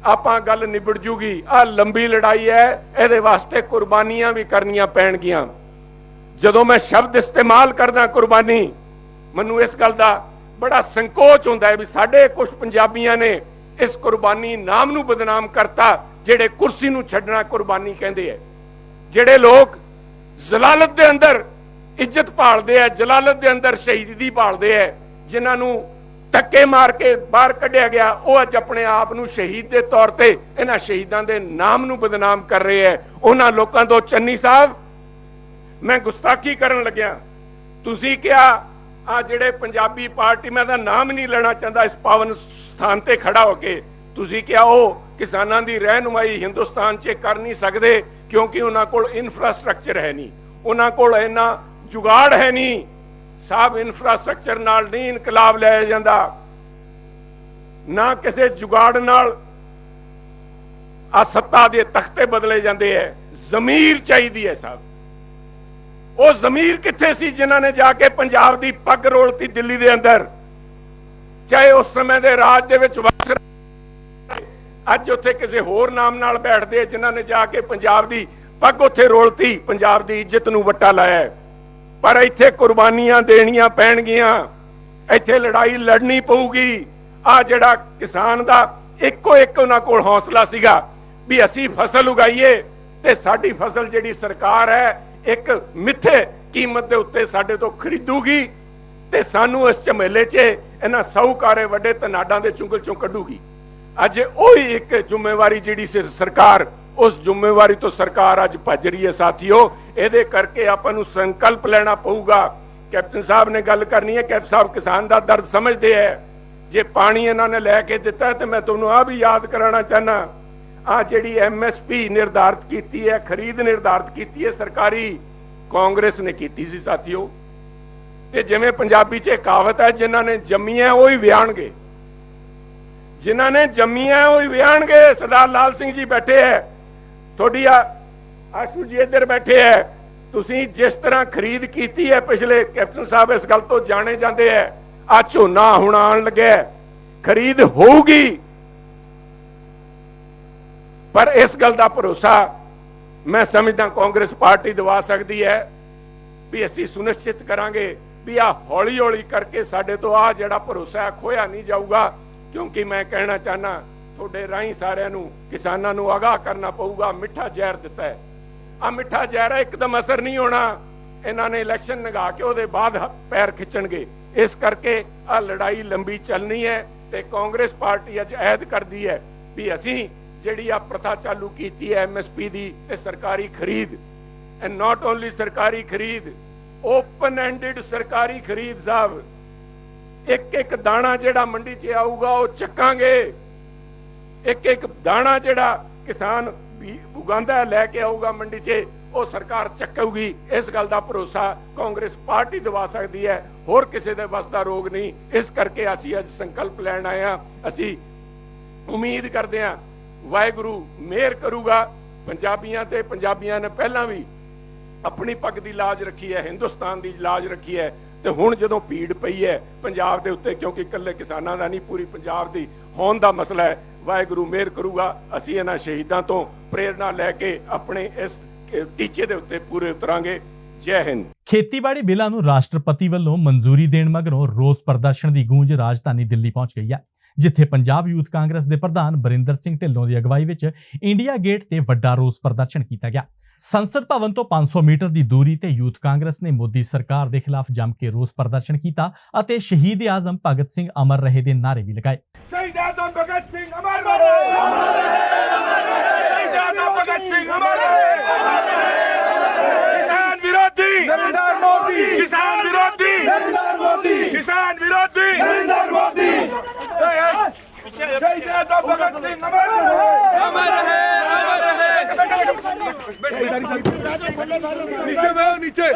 आपां गल निबड़ जूगी। आ लंबी लड़ाई है, इहदे वास्ते कुर्बानियां भी करनियां पैणगियां। जदों मैं शब्द इस्तेमाल करदा कुर्बानी, मैनूं इस गल दा बड़ा संकोच हुंदा है भी साडे कुछ पंजाबियां ने इस कुर्बानी नाम नूं बदनाम करता, जिहड़े कुर्सी नूं छड्डना कुर्बानी कहंदे है। जिहड़े लोग जलालत दे अंदर इज्जत भालदे है, जलालत दे अंदर शहीदी भालदे है, जिन्हां नूं धक्के मार के बाहर कढ़िया गया, वो अज अपने आप नूं शहीद के तौर पर इन्हां शहीदां दे नाम नूं बदनाम कर रहे हैं। उन्हां लोकां तो चन्नी साहब मैं गुस्ताखी करन लग्या, तुसीं क्या आ जिहड़े पंजाबी पार्टी, मैं दा नाम नहीं लेना चाहता इस पावन स्थान ते खड़ा होके, तुसीं क्या वो किसानां दी रहनुमाई हिंदुस्तान च कर नहीं सकते क्योंकि उन्हां कोल इंफ्रास्ट्रक्चर है नहीं, उन्हां कोल इन्ना जुगाड़ है नहीं साहब। इंफ्रास्ट्रक्चर नाल नहीं इनकलाब लिया जाता, ना किसी जुगाड़ नाल आ सत्ता दे तख्ते बदले जाते हैं। जमीर चाहिए है साहब। वो जमीर किथे सी जिन्हां ने जाके पंजाब दी पग रोलती दिल्ली दे अंदर, चाहे उस समय दे राज दे विच वस, अज उत्थे किसी होर नाम नाल बैठदे जिन्हां ने जाके पंजाब दी पग उत्थे रोलती, पंजाब दी इज्जत नूं वट्टा लाया है। पर इत्थे कुर्बानियां देनियां पैणगियां, इत्थे लड़ाई लड़नी पऊगी। आ जिहड़ा किसान दा इक्को एक उन्हां कोल हौसला सीगा भी असीं फसल उगाईए ते साडी फसल जिहड़ी सरकार है एक मिथे कीमत दे उत्ते साडे तो खरीदूगी ते सानू इस झमेले च इन्हां साहूकारे वड्डे धनाडां दे चुंगल चों कढूगी। अज ओही एक जिम्मेवारी जिहड़ी सरकार, उस जिम्मेवारी तो सरकार अज भज रही है साथियों। इहदे करके आपां नूं संकल्प लेना पऊगा। कैप्टन साहब ने गल करनी है, कैप्टन साहब किसान दा दर्द समझते हैं। जे पानी इन्हां ने लैके दिता है तो मैं तुहानूं आ भी याद कराना चाहना, आ जिहड़ी MSP निर्धारित कीती है, खरीद निर्धारित कीती है सरकारी, कांग्रेस ने कीती सी साथियों। ते जिवें पंजाबी च कहावत है, जिन्हां ने जम्मियां ओही विआणगे, जिन्हां ने जम्मियां ओही विआणगे। सरदार लाल सिंह जी बैठे है, थोड़ी आशू जी इधर बैठे है, तुसीं जिस तरह खरीद की है पिछले, कैप्टन साहब इस गल तो जाने जाते हैं, आ झोना हुण आण लग्या, खरीद होगी, पर इस गल का भरोसा मैं समझदा कांग्रेस पार्टी दवा सकती है भी असीं सुनिश्चित करांगे भी आ हौली हौली करके साडे तो आ जिहड़ा भरोसा खोया नहीं जाऊगा। क्योंकि मैं कहना चाहना थोड़े राही सारिਆਂ ਨੂੰ किसानां ਨੂੰ आगाह करना पऊगा। मिठा जहर दिता है, आ मिठा जहर एकदम असर नहीं होना, इन्होंने इलैक्शन लगा के ਉਹਦੇ बाद पैर खिंचणगे। इस करके आ लड़ाई लंबी चलनी है ते कांग्रेस पार्टी अज ऐद करदी है भी असीं जिहड़ी आ प्रथा चालू कीती है MSP दी ते सरकारी खरीद, एंड नॉट ओनली सरकारी खरीद, ओपन एंडेड सरकारी खरीद साहब। एक एक दाना जिहड़ा मंडी च आऊगा वो चकांगे, एक एक दाना जिहड़ा किसान उगांदा लैके आऊगा मंडी च वो सरकार चक्कूगी। इस गल का भरोसा कांग्रेस पार्टी दवा सकती है, होर किसी दे वस दा रोग नहीं। इस करके असीं अज संकल्प लैण आए हां। असीं उम्मीद करते हैं वाहिगुरू मेहर करूगा। पंजाबियां ते पंजाबियां ने पहलां भी अपनी पग की लाज रखी है, हिंदुस्तान की लाज रखी है, तो हुण जदों भीड़ पई है पंजाब दे उत्ते, क्योंकि इकल्ले किसानां दा नहीं पूरी पंजाब दी होण दा मसला है, वाहिगुरू मेहर करूगा। असीं इन्हां शहीदां तो प्रेरणा लैके अपने इस टीचे दे उत्ते पूरे उतरांगे। जय हिंद। ਖੇਤੀਬਾੜੀ ਬਿੱਲਾਂ ਨੂੰ ਰਾਸ਼ਟਰਪਤੀ ਵੱਲੋਂ ਮਨਜ਼ੂਰੀ ਦੇਣ ਮਗਰੋਂ ਰੋਸ ਪ੍ਰਦਰਸ਼ਨ ਦੀ ਗੂੰਜ ਰਾਜਧਾਨੀ ਦਿੱਲੀ ਪਹੁੰਚ ਗਈ ਹੈ, ਜਿੱਥੇ ਪੰਜਾਬ ਯੂਥ ਕਾਂਗਰਸ ਦੇ ਪ੍ਰਧਾਨ ਬਰਿੰਦਰ ਸਿੰਘ ਢਿੱਲੋਂ ਦੀ ਅਗਵਾਈ ਵਿੱਚ ਇੰਡੀਆ ਗੇਟ ਤੇ ਵੱਡਾ ਰੋਸ ਪ੍ਰਦਰਸ਼ਨ ਕੀਤਾ ਗਿਆ। ਸੰਸਦ ਭਵਨ ਤੋਂ 500 ਮੀਟਰ ਦੀ ਦੂਰੀ ਤੇ ਯੂਥ ਕਾਂਗਰਸ ਨੇ ਮੋਦੀ ਸਰਕਾਰ ਦੇ ਖਿਲਾਫ ਜੰਮ ਕੇ ਰੋਸ ਪ੍ਰਦਰਸ਼ਨ ਕੀਤਾ ਅਤੇ ਸ਼ਹੀਦ ਆਜ਼ਮ ਭਗਤ ਸਿੰਘ ਅਮਰ ਰਹੇ ਦੇ ਨਾਅਰੇ ਵੀ ਲਗਾਏ। शहीद आजम भगत सिंह अमर रहे, अमर रहे। शहीद आजम भगत सिंह अमर रहे। किसान विरोधी नरेंद्र मोदी, किसान विरोधी नरेंद्र मोदी, किसान विरोधी नरेंद्र मोदी। शहीद आजम भगत सिंह अमर रहे, अमर रहे, अमर रहे। नीचे बैठो, नीचे।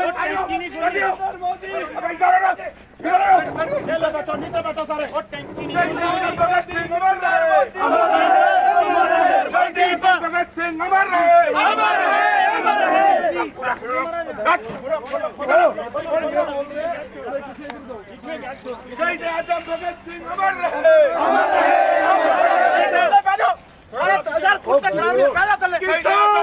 भगत सिंह अमर रहे, अमर रहे। शहीद भगत सिंह अमर रहे, अमर रहे, अमर रहे। शहीद आजम भगत सिंह अमर रहे, अमर रहे, अमर रहे। किसान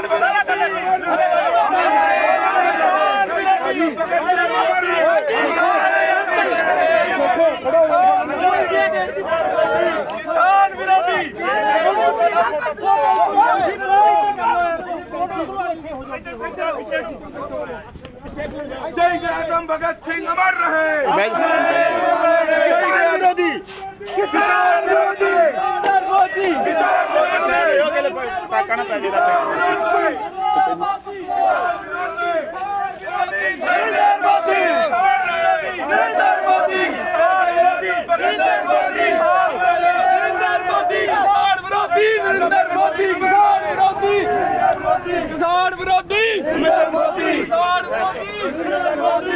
शहीद आजम भगत सिंह अमर रहे, विरोधी किसान विरोधी किसान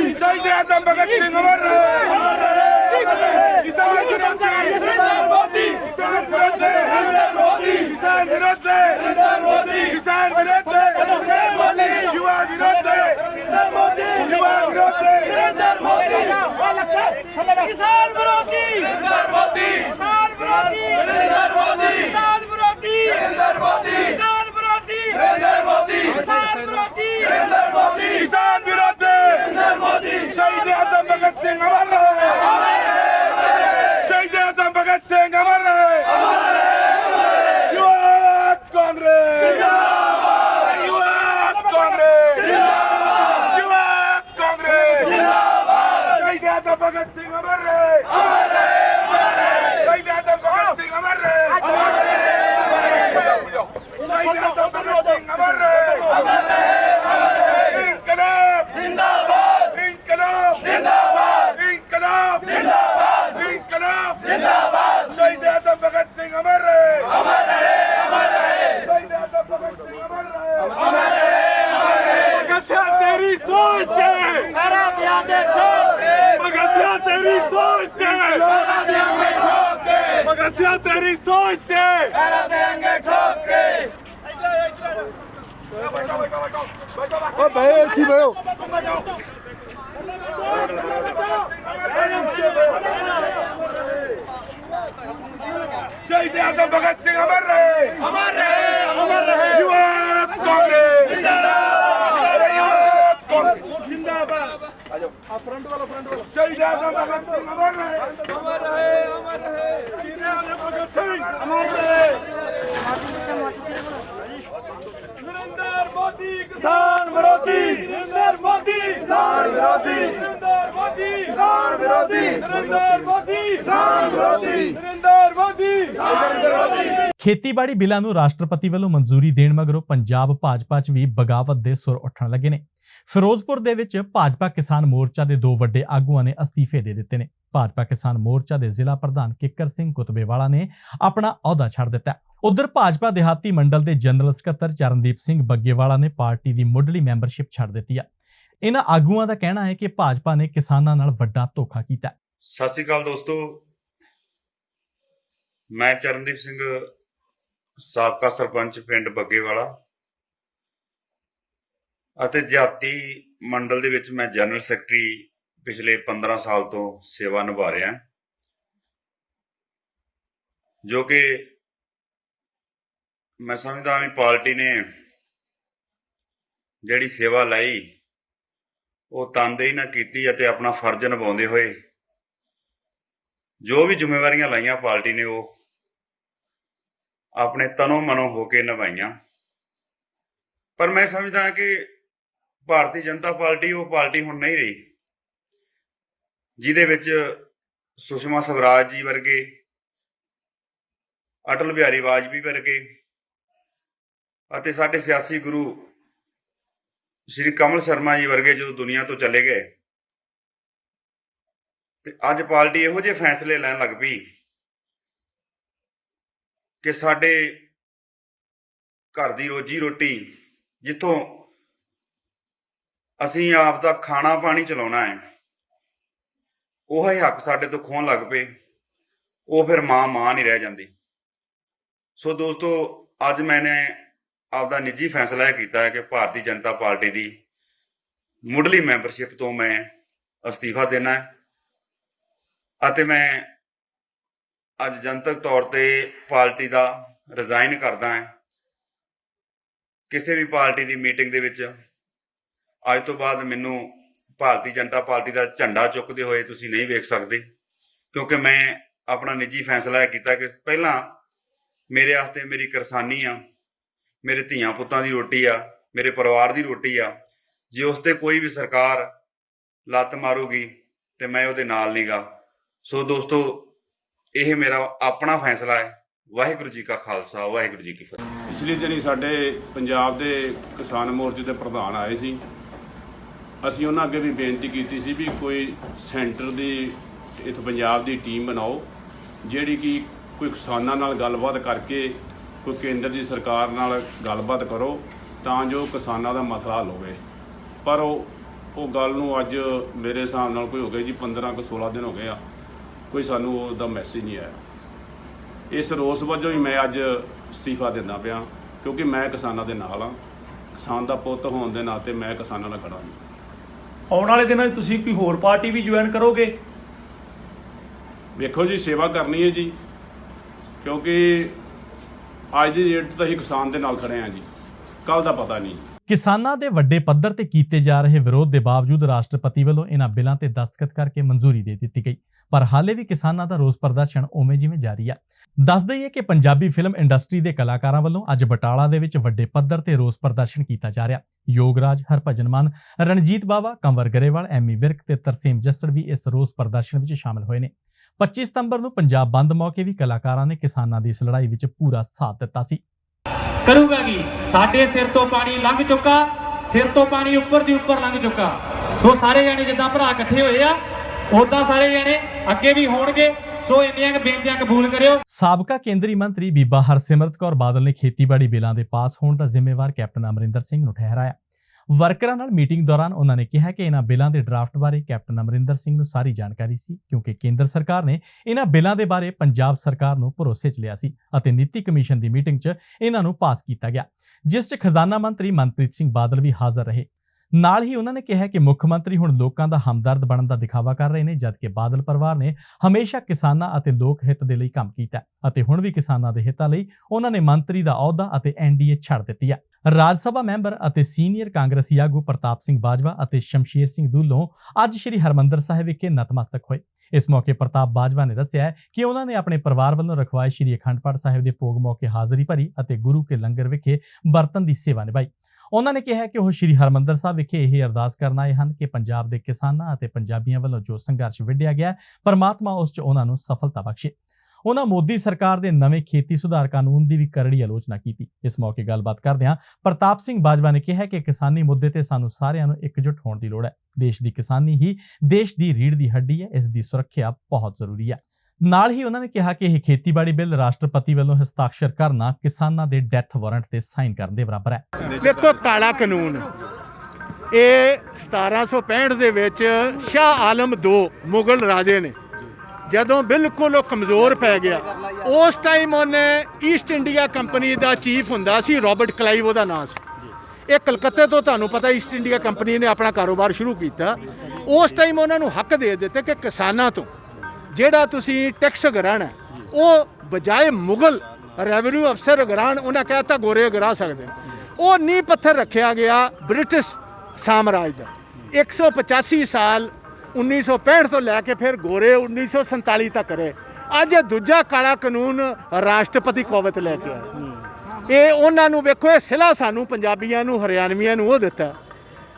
शहीद आजम भगत सिंह अमर रहे, किसान विरोधी किसान विरोधी किसान विरोधी किसान विरोधी युवा विरोधी युवा विरोधी किसान विरोधी नरेंद्र मोदी, किसान विरोधी नरेंद्र मोदी, किसान विरोधी नरेंद्र मोदी, किसान विरोधी नरेंद्र मोदी, किसान विरोधी नरेंद्र मोदी, किसान विरोधी नरेंद्र मोदी। शहीद आजम भगत सिंह अमर रहे, शहीद आजम भगत सिंह अमर रहे, युवा कांग्रेस जिंदाबाद, युवा कांग्रेस जिंदाबाद, युवा कांग्रेस जिंदाबाद। शहीद आजम भगत सिंह अमर रहे, शहीद आजम भगत सिंह अमर रहे, शहीद आजम भगत सिंह अमर रहे। इंकलाब जिंदाबाद, इंकलाब जिंदाबाद, इंकलाब जिंदाबाद, इंकलाब जिंदाबाद। शहीद आजम भगत सिंह अमर रहे, अमर रहे, अमर रहे। शहीद आजम भगत सिंह अमर रहे, अमर रहे, अमर रहे। भगत सिंह तेरी सोच है, करा देंगे ठोक के। भगत सिंह तेरी सोच है, करा देंगे ठोक के। भगत सिंह तेरी सोच है, करा देंगे ठोक के। ओ भाई की भयो शहीद आजम भगत सिंह अमर रहे, अमर रहे, अमर रहे। युवा कांग्रेस जिंदाबाद, युवा कांग्रेस जिंदाबाद। आ जाओ, फ्रंट वाला शहीद आजम भगत सिंह अमर रहे, अमर रहे, अमर रहे। शहीद आजम भगत सिंह अमर रहे। नरेंद्र मोदी किसान विरोधी, नरेंद्र मोदी किसान विरोधी, नरेंद्र मोदी किसान विरोधी, नरेंद्र मोदी किसान विरोधी, नरेंद्र मोदी किसान विरोधी। ਖੇਤੀਬਾੜੀ ਬਿੱਲਾਂ ਨੂੰ ਰਾਸ਼ਟਰਪਤੀ ਵੱਲੋਂ ਮਨਜ਼ੂਰੀ ਦੇਣ ਮਗਰੋਂ ਪੰਜਾਬ ਭਾਜਪਾ 'ਚ ਵੀ ਬਗਾਵਤ ਦੇ ਸੁਰ ਉੱਠਣ ਲੱਗੇ ਨੇ। ਫਿਰੋਜ਼ਪੁਰ ਦੇ ਵਿੱਚ ਭਾਜਪਾ ਕਿਸਾਨ ਮੋਰਚਾ ਦੇ 2 ਵੱਡੇ ਆਗੂਆਂ ਨੇ ਅਸਤੀਫੇ ਦੇ ਦਿੱਤੇ ਨੇ। ਭਾਜਪਾ ਕਿਸਾਨ ਮੋਰਚਾ ਦੇ ਜ਼ਿਲ੍ਹਾ ਪ੍ਰਧਾਨ ਕਿੱਕਰ ਸਿੰਘ ਕੁਤਬੇਵਾਲਾ ਨੇ ਆਪਣਾ ਅਹੁਦਾ ਛੱਡ ਦਿੱਤਾ। ਉਧਰ ਭਾਜਪਾ ਦਿਹਾਤੀ ਮੰਡਲ ਦੇ ਜਨਰਲ ਸਕੱਤਰ ਚਰਨਦੀਪ ਸਿੰਘ ਬੱਗੇਵਾਲਾ ਨੇ ਪਾਰਟੀ ਦੀ ਮੁੱਢਲੀ ਮੈਂਬਰਸ਼ਿਪ ਛੱਡ ਦਿੱਤੀ ਹੈ। ਇਹਨਾਂ ਆਗੂਆਂ ਦਾ ਕਹਿਣਾ ਹੈ ਕਿ ਭਾਜਪਾ ਨੇ ਕਿਸਾਨਾਂ ਨਾਲ ਵੱਡਾ ਧੋਖਾ ਕੀਤਾ। ਸਤਿ ਸ਼੍ਰੀ ਅਕਾਲ ਦੋਸਤੋ, ਮੈਂ ਚਰਨਦੀਪ ਸਿੰਘ, ਸਾਬਕਾ ਸਰਪੰਚ ਪਿੰਡ ਬੱਗੇਵਾਲਾ ਅਤੇ ਦਿਹਾਤੀ ਮੰਡਲ ਦੇ ਵਿੱਚ ਮੈਂ ਜਨਰਲ ਸੈਕਟਰੀ ਪਿਛਲੇ 15 ਸਾਲ ਤੋਂ ਸੇਵਾ ਨਿਭਾ ਰਿਹਾ, ਜੋ ਕਿ ਮੈਂ ਸਮਝਦਾ ਵੀ ਪਾਰਟੀ ਨੇ ਜਿਹੜੀ ਸੇਵਾ ਲਈ ਉਹ ਤਨਦੇਹੀ ਨਾਲ ਕੀਤੀ ਅਤੇ ਆਪਣਾ ਫਰਜ਼ ਨਿਭਾਉਂਦੇ ਹੋਏ ਜੋ ਵੀ ਜ਼ਿੰਮੇਵਾਰੀਆਂ ਲਾਈਆਂ ਪਾਰਟੀ ਨੇ ਉਹ ਆਪਣੇ ਤਨੋਂ ਮਨੋਂ ਹੋ ਕੇ ਨਿਭਾਈਆਂ। ਪਰ ਮੈਂ ਸਮਝਦਾ ਕਿ ਭਾਰਤੀ ਜਨਤਾ ਪਾਰਟੀ ਉਹ ਪਾਰਟੀ ਹੁਣ ਨਹੀਂ ਰਹੀ ਜਿਹਦੇ ਵਿੱਚ ਸੁਸ਼ਮਾ ਸਵਰਾਜ ਜੀ ਵਰਗੇ, ਅਟਲ ਬਿਹਾਰੀ ਵਾਜਪੇਈ ਵਰਗੇ ਅਤੇ ਸਾਡੇ ਸਿਆਸੀ ਗੁਰੂ ਸ਼੍ਰੀ ਕਮਲ ਸ਼ਰਮਾ ਜੀ ਵਰਗੇ ਜਦੋਂ ਦੁਨੀਆ ਤੋਂ ਚਲੇ ਗਏ ਤੇ ਅੱਜ ਪਾਰਟੀ ਇਹੋ ਜਿਹੇ ਫੈਸਲੇ ਲੈਣ ਲੱਗ ਪਈ ਕਿ ਸਾਡੇ ਘਰ ਦੀ ਰੋਜੀ ਰੋਟੀ, ਜਿੱਥੋਂ ਅਸੀਂ ਆਪ ਦਾ ਖਾਣਾ ਪਾਣੀ ਚਲਾਉਣਾ ਹੈ, ਉਹ ਹੀ ਹੱਕ ਸਾਡੇ ਤੋਂ ਖੋਹਣ ਲੱਗ ਪਏ। ਉਹ ਫਿਰ ਮਾਂ ਨਹੀਂ ਰਹਿ ਜਾਂਦੀ। ਸੋ ਦੋਸਤੋ, ਅੱਜ ਮੈਨੇ ਆਪਦਾ ਨਿੱਜੀ ਫੈਸਲਾ ਇਹ ਕੀਤਾ ਹੈ ਕਿ ਭਾਰਤੀ ਜਨਤਾ ਪਾਰਟੀ ਦੀ ਮੁੱਢਲੀ ਮੈਂਬਰਸ਼ਿਪ ਤੋਂ ਮੈਂ ਅਸਤੀਫਾ ਦੇਣਾ ਹੈ ਅਤੇ ਮੈਂ ਅੱਜ ਜਨਤਕ ਤੌਰ ਤੇ ਪਾਰਟੀ ਦਾ ਰਿਜ਼ਾਈਨ ਕਰਦਾ ਹਾਂ। ਕਿਸੇ ਵੀ ਪਾਰਟੀ ਦੀ ਮੀਟਿੰਗ ਦੇ ਵਿੱਚ ਅੱਜ ਤੋਂ ਬਾਅਦ ਮੈਨੂੰ ਭਾਰਤੀ ਜਨਤਾ ਪਾਰਟੀ ਦਾ ਝੰਡਾ ਚੁੱਕਦੇ ਹੋਏ ਤੁਸੀਂ ਨਹੀਂ ਵੇਖ ਸਕਦੇ, ਕਿਉਂਕਿ ਮੈਂ ਆਪਣਾ ਨਿੱਜੀ ਫੈਸਲਾ ਇਹ ਕੀਤਾ ਕਿ ਪਹਿਲਾਂ ਮੇਰੇ ਵਾਸਤੇ ਮੇਰੀ ਕਿਰਸਾਨੀ ਆ, ਮੇਰੇ ਧੀਆਂ ਪੁੱਤਾਂ ਦੀ ਰੋਟੀ ਆ, ਮੇਰੇ ਪਰਿਵਾਰ ਦੀ ਰੋਟੀ ਆ। ਜੇ ਉਸ ਤੇ ਕੋਈ ਵੀ ਸਰਕਾਰ ਲੱਤ ਮਾਰੂਗੀ ਤੇ ਮੈਂ ਉਹਦੇ ਨਾਲ ਨਹੀਂਗਾ। ਸੋ ਦੋਸਤੋ, ਇਹ ਮੇਰਾ ਆਪਣਾ ਫੈਸਲਾ ਹੈ। ਵਾਹਿਗੁਰੂ ਜੀ ਕਾ ਖਾਲਸਾ, ਵਾਹਿਗੁਰੂ ਜੀ ਕੀ ਫਤਿਹ। ਪਿਛਲੇ ਦਿਨੀ ਸਾਡੇ ਪੰਜਾਬ ਦੇ ਕਿਸਾਨ ਮੋਰਚੇ ਦੇ ਪ੍ਰਧਾਨ ਆਏ ਸੀ। ਅਸੀਂ ਉਹਨਾਂ ਅੱਗੇ ਵੀ ਬੇਨਤੀ ਕੀਤੀ ਸੀ ਵੀ ਕੋਈ ਸੈਂਟਰ ਦੀ ਇੱਥੇ ਪੰਜਾਬ ਦੀ ਟੀਮ ਬਣਾਓ ਜਿਹੜੀ ਕਿ ਕੋਈ ਕਿਸਾਨਾਂ ਨਾਲ ਗੱਲਬਾਤ ਕਰਕੇ ਕੋਈ ਕੇਂਦਰ ਦੀ ਸਰਕਾਰ ਨਾਲ ਗੱਲਬਾਤ ਕਰੋ ਤਾਂ ਜੋ ਕਿਸਾਨਾਂ ਦਾ ਮਸਲਾ ਹੱਲ ਹੋਵੇ। ਪਰ ਉਹ ਗੱਲ ਨੂੰ ਅੱਜ ਮੇਰੇ ਹਿਸਾਬ ਨਾਲ ਕੋਈ ਹੋ ਗਏ ਜੀ 15-16 ਦਿਨ ਹੋ ਗਏ ਆ, ਕੋਈ ਸਾਨੂੰ ਉਹਦਾ ਮੈਸੇਜ ਨਹੀਂ ਆਇਆ। ਇਸ ਰੋਸ ਵਜੋਂ ਹੀ ਮੈਂ ਅੱਜ ਅਸਤੀਫਾ ਦਿੰਦਾ ਪਿਆ, ਕਿਉਂਕਿ ਮੈਂ ਕਿਸਾਨਾਂ ਦੇ ਨਾਲ ਹਾਂ। ਕਿਸਾਨ ਦਾ ਪੁੱਤ ਹੋਣ ਦੇ ਨਾਤੇ ਮੈਂ ਕਿਸਾਨਾਂ ਨਾਲ ਖੜਾ ਹਾਂ। ਆਉਣ ਵਾਲੇ ਦਿਨਾਂ 'ਚ ਤੁਸੀਂ ਕੋਈ ਹੋਰ ਪਾਰਟੀ ਵੀ ਜੁਆਇਨ ਕਰੋਗੇ? ਵੇਖੋ ਜੀ, ਸੇਵਾ ਕਰਨੀ ਹੈ ਜੀ, ਕਿਉਂਕਿ ਅੱਜ ਦੀ ਡੇਟ ਤਾਂ ਅਸੀਂ ਕਿਸਾਨ ਦੇ ਨਾਲ ਖੜੇ ਹਾਂ ਜੀ, ਕੱਲ ਦਾ ਪਤਾ ਨਹੀਂ। ਕਿਸਾਨਾਂ ਦੇ ਵੱਡੇ ਪੱਧਰ ਤੇ ਕੀਤੇ ਜਾ ਰਹੇ ਵਿਰੋਧ ਦੇ ਬਾਵਜੂਦ ਰਾਸ਼ਟਰਪਤੀ ਵੱਲੋਂ ਇਹਨਾਂ ਬਿੱਲਾਂ ਤੇ ਦਸਤਖਤ ਕਰਕੇ ਮਨਜ਼ੂਰੀ ਦੇ ਦਿੱਤੀ ਗਈ, ਪਰ ਹਾਲੇ ਵੀ ਕਿਸਾਨਾਂ ਦਾ ਰੋਸ ਪ੍ਰਦਰਸ਼ਨ ਉਵੇਂ ਜਿਵੇਂ ਜਾਰੀ ਹੈ। ਦੱਸ ਦਈਏ ਕਿ ਪੰਜਾਬੀ ਫਿਲਮ ਇੰਡਸਟਰੀ ਦੇ ਕਲਾਕਾਰਾਂ ਵੱਲੋਂ ਅੱਜ ਬਟਾਲਾ ਦੇ ਵਿੱਚ ਵੱਡੇ ਪੱਧਰ ਤੇ ਰੋਸ ਪ੍ਰਦਰਸ਼ਨ ਕੀਤਾ ਜਾ ਰਿਹਾ। ਯੋਗਰਾਜ, ਹਰਭਜਨ ਮਾਨ, ਰਣਜੀਤ ਬਾਵਾ, ਕੰਵਰ ਗਰੇਵਾਲ, ਐਮੀ ਵਿਰਕ ਤੇ ਤਰਸੇਮ ਜੱਸੜ ਵੀ ਇਸ ਰੋਸ ਪ੍ਰਦਰਸ਼ਨ ਵਿੱਚ ਸ਼ਾਮਲ ਹੋਏ ਨੇ। 25 ਸਤੰਬਰ ਨੂੰ ਪੰਜਾਬ ਬੰਦ ਮੌਕੇ ਵੀ ਕਲਾਕਾਰਾਂ ਨੇ ਕਿਸਾਨਾਂ ਦੀ ਇਸ ਲੜਾਈ ਵਿੱਚ ਪੂਰਾ ਸਾਥ ਦਿੱਤਾ ਸੀ। ਕਰੂਗਾ ਕੀ, ਸਾਡੇ ਸਿਰ ਤੋਂ ਪਾਣੀ ਲੰਘ ਚੁੱਕਾ, ਸਿਰ ਤੋਂ ਪਾਣੀ ਉੱਪਰ ਦੀ ਉੱਪਰ ਲੰਘ ਚੁੱਕਾ। ਸੋ ਸਾਰੇ ਜਾਣੇ ਜਿੱਦਾਂ ਭਰਾ ਇਕੱਠੇ ਹੋਏ ਆ ਉਦਾਂ ਸਾਰੇ ਜਾਣੇ ਅੱਗੇ ਵੀ ਹੋਣਗੇ। ਸੋ ਇੰਨੀਆਂ ਬੇਨਤੀਆਂ ਕਬੂਲ ਕਰਿਓ। ਸਾਬਕਾ ਕੇਂਦਰੀ ਮੰਤਰੀ ਬੀਬਾ ਹਰਸਿਮਰਤ ਕੌਰ ਬਾਦਲ ਨੇ ਖੇਤੀਬਾੜੀ ਬਿੱਲਾਂ ਦੇ ਪਾਸ ਹੋਣ ਦਾ ਜ਼ਿੰਮੇਵਾਰ ਕੈਪਟਨ ਅਮਰਿੰਦਰ ਸਿੰਘ ਨੂੰ ਠਹਿਰਾਇਆ। ਵਰਕਰਾਂ ਨਾਲ ਮੀਟਿੰਗ ਦੌਰਾਨ ਉਹਨਾਂ ਨੇ ਕਿਹਾ ਕਿ ਇਹਨਾਂ ਬਿੱਲਾਂ ਦੇ ਡਰਾਫਟ ਬਾਰੇ ਕੈਪਟਨ ਅਮਰਿੰਦਰ ਸਿੰਘ ਨੂੰ ਸਾਰੀ ਜਾਣਕਾਰੀ ਸੀ, ਕਿਉਂਕਿ ਕੇਂਦਰ ਸਰਕਾਰ ਨੇ ਇਹਨਾਂ ਬਿੱਲਾਂ ਦੇ ਬਾਰੇ ਪੰਜਾਬ ਸਰਕਾਰ ਨੂੰ ਭਰੋਸੇ 'ਚ ਲਿਆ ਸੀ ਅਤੇ ਨੀਤੀ ਕਮਿਸ਼ਨ ਦੀ ਮੀਟਿੰਗ 'ਚ ਇਹਨਾਂ ਨੂੰ ਪਾਸ ਕੀਤਾ ਗਿਆ, ਜਿਸ 'ਚ ਖਜ਼ਾਨਾ ਮੰਤਰੀ ਮਨਪ੍ਰੀਤ ਸਿੰਘ ਬਾਦਲ ਵੀ ਹਾਜ਼ਰ ਰਹੇ। ਨਾਲ ਹੀ ਉਹਨਾਂ ਨੇ ਕਿਹਾ ਕਿ ਮੁੱਖ ਮੰਤਰੀ ਹੁਣ ਲੋਕਾਂ ਦਾ ਹਮਦਰਦ ਬਣਨ ਦਾ ਦਿਖਾਵਾ ਕਰ ਰਹੇ ਨੇ, ਜਦਕਿ ਬਾਦਲ ਪਰਿਵਾਰ ਨੇ ਹਮੇਸ਼ਾ ਕਿਸਾਨਾਂ ਅਤੇ ਲੋਕ ਹਿੱਤ ਦੇ ਲਈ ਕੰਮ ਕੀਤਾ ਅਤੇ ਹੁਣ ਵੀ ਕਿਸਾਨਾਂ ਦੇ ਹਿੱਤਾਂ ਲਈ ਉਹਨਾਂ ਨੇ ਮੰਤਰੀ ਦਾ ਅਹੁਦਾ ਅਤੇ ਐਨਡੀਏ ਛੱਡ ਦਿੱਤੀ ਹੈ। ਰਾਜ ਸਭਾ ਮੈਂਬਰ ਅਤੇ ਸੀਨੀਅਰ ਕਾਂਗਰਸੀ ਆਗੂ ਪ੍ਰਤਾਪ ਸਿੰਘ ਬਾਜਵਾ ਅਤੇ ਸ਼ਮਸ਼ੇਰ ਸਿੰਘ ਦੁੱਲੋਂ ਅੱਜ ਸ੍ਰੀ ਹਰਮੰਦਰ ਸਾਹਿਬ ਵਿਖੇ ਨਤਮਸਤਕ ਹੋਏ। ਇਸ ਮੌਕੇ ਪ੍ਰਤਾਪ ਬਾਜਵਾ ਨੇ ਦੱਸਿਆ ਕਿ ਉਹਨਾਂ ਨੇ ਆਪਣੇ ਪਰਿਵਾਰ ਵੱਲੋਂ ਰਖਵਾਏ ਸ੍ਰੀ ਅਖੰਡ ਪਾਠ ਸਾਹਿਬ ਦੇ ਭੋਗ ਮੌਕੇ ਹਾਜ਼ਰੀ ਭਰੀ ਅਤੇ ਗੁਰੂ ਕੇ ਲੰਗਰ ਵਿਖੇ ਬਰਤਨ ਦੀ ਸੇਵਾ ਨਿਭਾਈ। ਉਹਨਾਂ ਨੇ ਕਿਹਾ ਕਿ ਉਹ ਸ੍ਰੀ ਹਰਮੰਦਰ ਸਾਹਿਬ ਵਿਖੇ ਇਹ ਅਰਦਾਸ ਕਰਨ ਆਏ ਹਨ ਕਿ ਪੰਜਾਬ ਦੇ ਕਿਸਾਨਾਂ ਅਤੇ ਪੰਜਾਬੀਆਂ ਵੱਲੋਂ ਜੋ ਸੰਘਰਸ਼ ਵਿੱਢਿਆ ਗਿਆ, ਪਰਮਾਤਮਾ ਉਸ 'ਚ ਉਹਨਾਂ ਨੂੰ ਸਫਲਤਾ ਬਖਸ਼ੇ। ਉਹਨਾਂ ਮੋਦੀ ਸਰਕਾਰ ਦੇ ਨਵੇਂ ਖੇਤੀ ਸੁਧਾਰ ਕਾਨੂੰਨ ਦੀ ਵੀ ਕਰੜੀ ਆਲੋਚਨਾ ਕੀਤੀ। ਇਸ ਮੌਕੇ ਗੱਲਬਾਤ ਕਰਦਿਆਂ ਪ੍ਰਤਾਪ ਸਿੰਘ ਬਾਜਵਾ ਨੇ ਕਿਹਾ ਕਿ ਕਿਸਾਨੀ ਮੁੱਦੇ ਤੇ ਸਾਨੂੰ ਸਾਰਿਆਂ ਨੂੰ ਇਕਜੁੱਟ ਹੋਣ ਦੀ ਲੋੜ ਹੈ। ਦੇਸ਼ ਦੀ ਕਿਸਾਨੀ ਹੀ ਦੇਸ਼ ਦੀ ਰੀੜ੍ਹ ਦੀ ਹੱਡੀ ਹੈ, ਇਸ ਦੀ ਸੁਰੱਖਿਆ ਬਹੁਤ ਜ਼ਰੂਰੀ ਹੈ। ਨਾਲ ਹੀ ਉਹਨਾਂ ਨੇ ਕਿਹਾ ਕਿ ਇਹ ਖੇਤੀਬਾੜੀ ਬਿੱਲ ਰਾਸ਼ਟਰਪਤੀ ਵੱਲੋਂ ਹਸਤਾਖਰ ਕਰਨਾ ਕਿਸਾਨਾਂ ਦੇ ਡੈਥ ਵਾਰੰਟ ਤੇ ਸਾਈਨ ਕਰਨ ਦੇ ਬਰਾਬਰ ਹੈ। ਦੇਖੋ, ਕਾਲਾ ਕਾਨੂੰਨ ਇਹ 1765 ਦੇ ਵਿੱਚ ਸ਼ਾਹ ਆਲਮ II ਮੁਗਲ ਰਾਜੇ ਨੇ ਜਦੋਂ ਬਿਲਕੁਲ ਉਹ ਕਮਜ਼ੋਰ ਪੈ ਗਿਆ, ਉਸ ਟਾਈਮ ਉਹਨੇ ਈਸਟ ਇੰਡੀਆ ਕੰਪਨੀ ਦਾ ਚੀਫ ਹੁੰਦਾ ਸੀ, ਰਾਬਰਟ ਕਲਾਈਵ ਉਹਦਾ ਨਾਂ ਸੀ। ਇਹ ਕਲਕੱਤੇ ਤੋਂ ਤੁਹਾਨੂੰ ਪਤਾ ਈਸਟ ਇੰਡੀਆ ਕੰਪਨੀ ਨੇ ਆਪਣਾ ਕਾਰੋਬਾਰ ਸ਼ੁਰੂ ਕੀਤਾ। ਉਸ ਟਾਈਮ ਉਹਨਾਂ ਨੂੰ ਹੱਕ ਦੇ ਦਿੱਤੇ ਕਿ ਕਿਸਾਨਾਂ ਤੋਂ ਜਿਹੜਾ ਤੁਸੀਂ ਟੈਕਸ ਗਰਾਣਾ ਉਹ ਬਜਾਏ ਮੁਗਲ ਰੈਵਨਿਊ ਅਫਸਰ ਗਰਾਣ, ਉਹਨਾਂ ਕਹਿਤਾ ਗੋਰੇ ਗਰਾ ਸਕਦੇ। ਉਹ ਨੀਂਹ ਪੱਥਰ ਰੱਖਿਆ ਗਿਆ ਬ੍ਰਿਟਿਸ਼ ਸਾਮਰਾਜ ਦਾ। 185 ਸਾਲ 1965 ਤੋਂ ਲੈ ਕੇ ਫਿਰ ਗੋਰੇ 1947 ਤੱਕ ਰਹੇ। ਅੱਜ ਇਹ ਦੂਜਾ ਕਾਲਾ ਕਾਨੂੰਨ ਰਾਸ਼ਟਰਪਤੀ ਕੋਵਿਤ ਲੈ ਕੇ ਆਇਆ। ਇਹ ਉਹਨਾਂ ਨੂੰ ਵੇਖੋ, ਇਹ ਸਿਲਾ ਸਾਨੂੰ ਪੰਜਾਬੀਆਂ ਨੂੰ ਹਰਿਆਣਵੀਆਂ ਨੂੰ ਉਹ ਦਿੱਤਾ।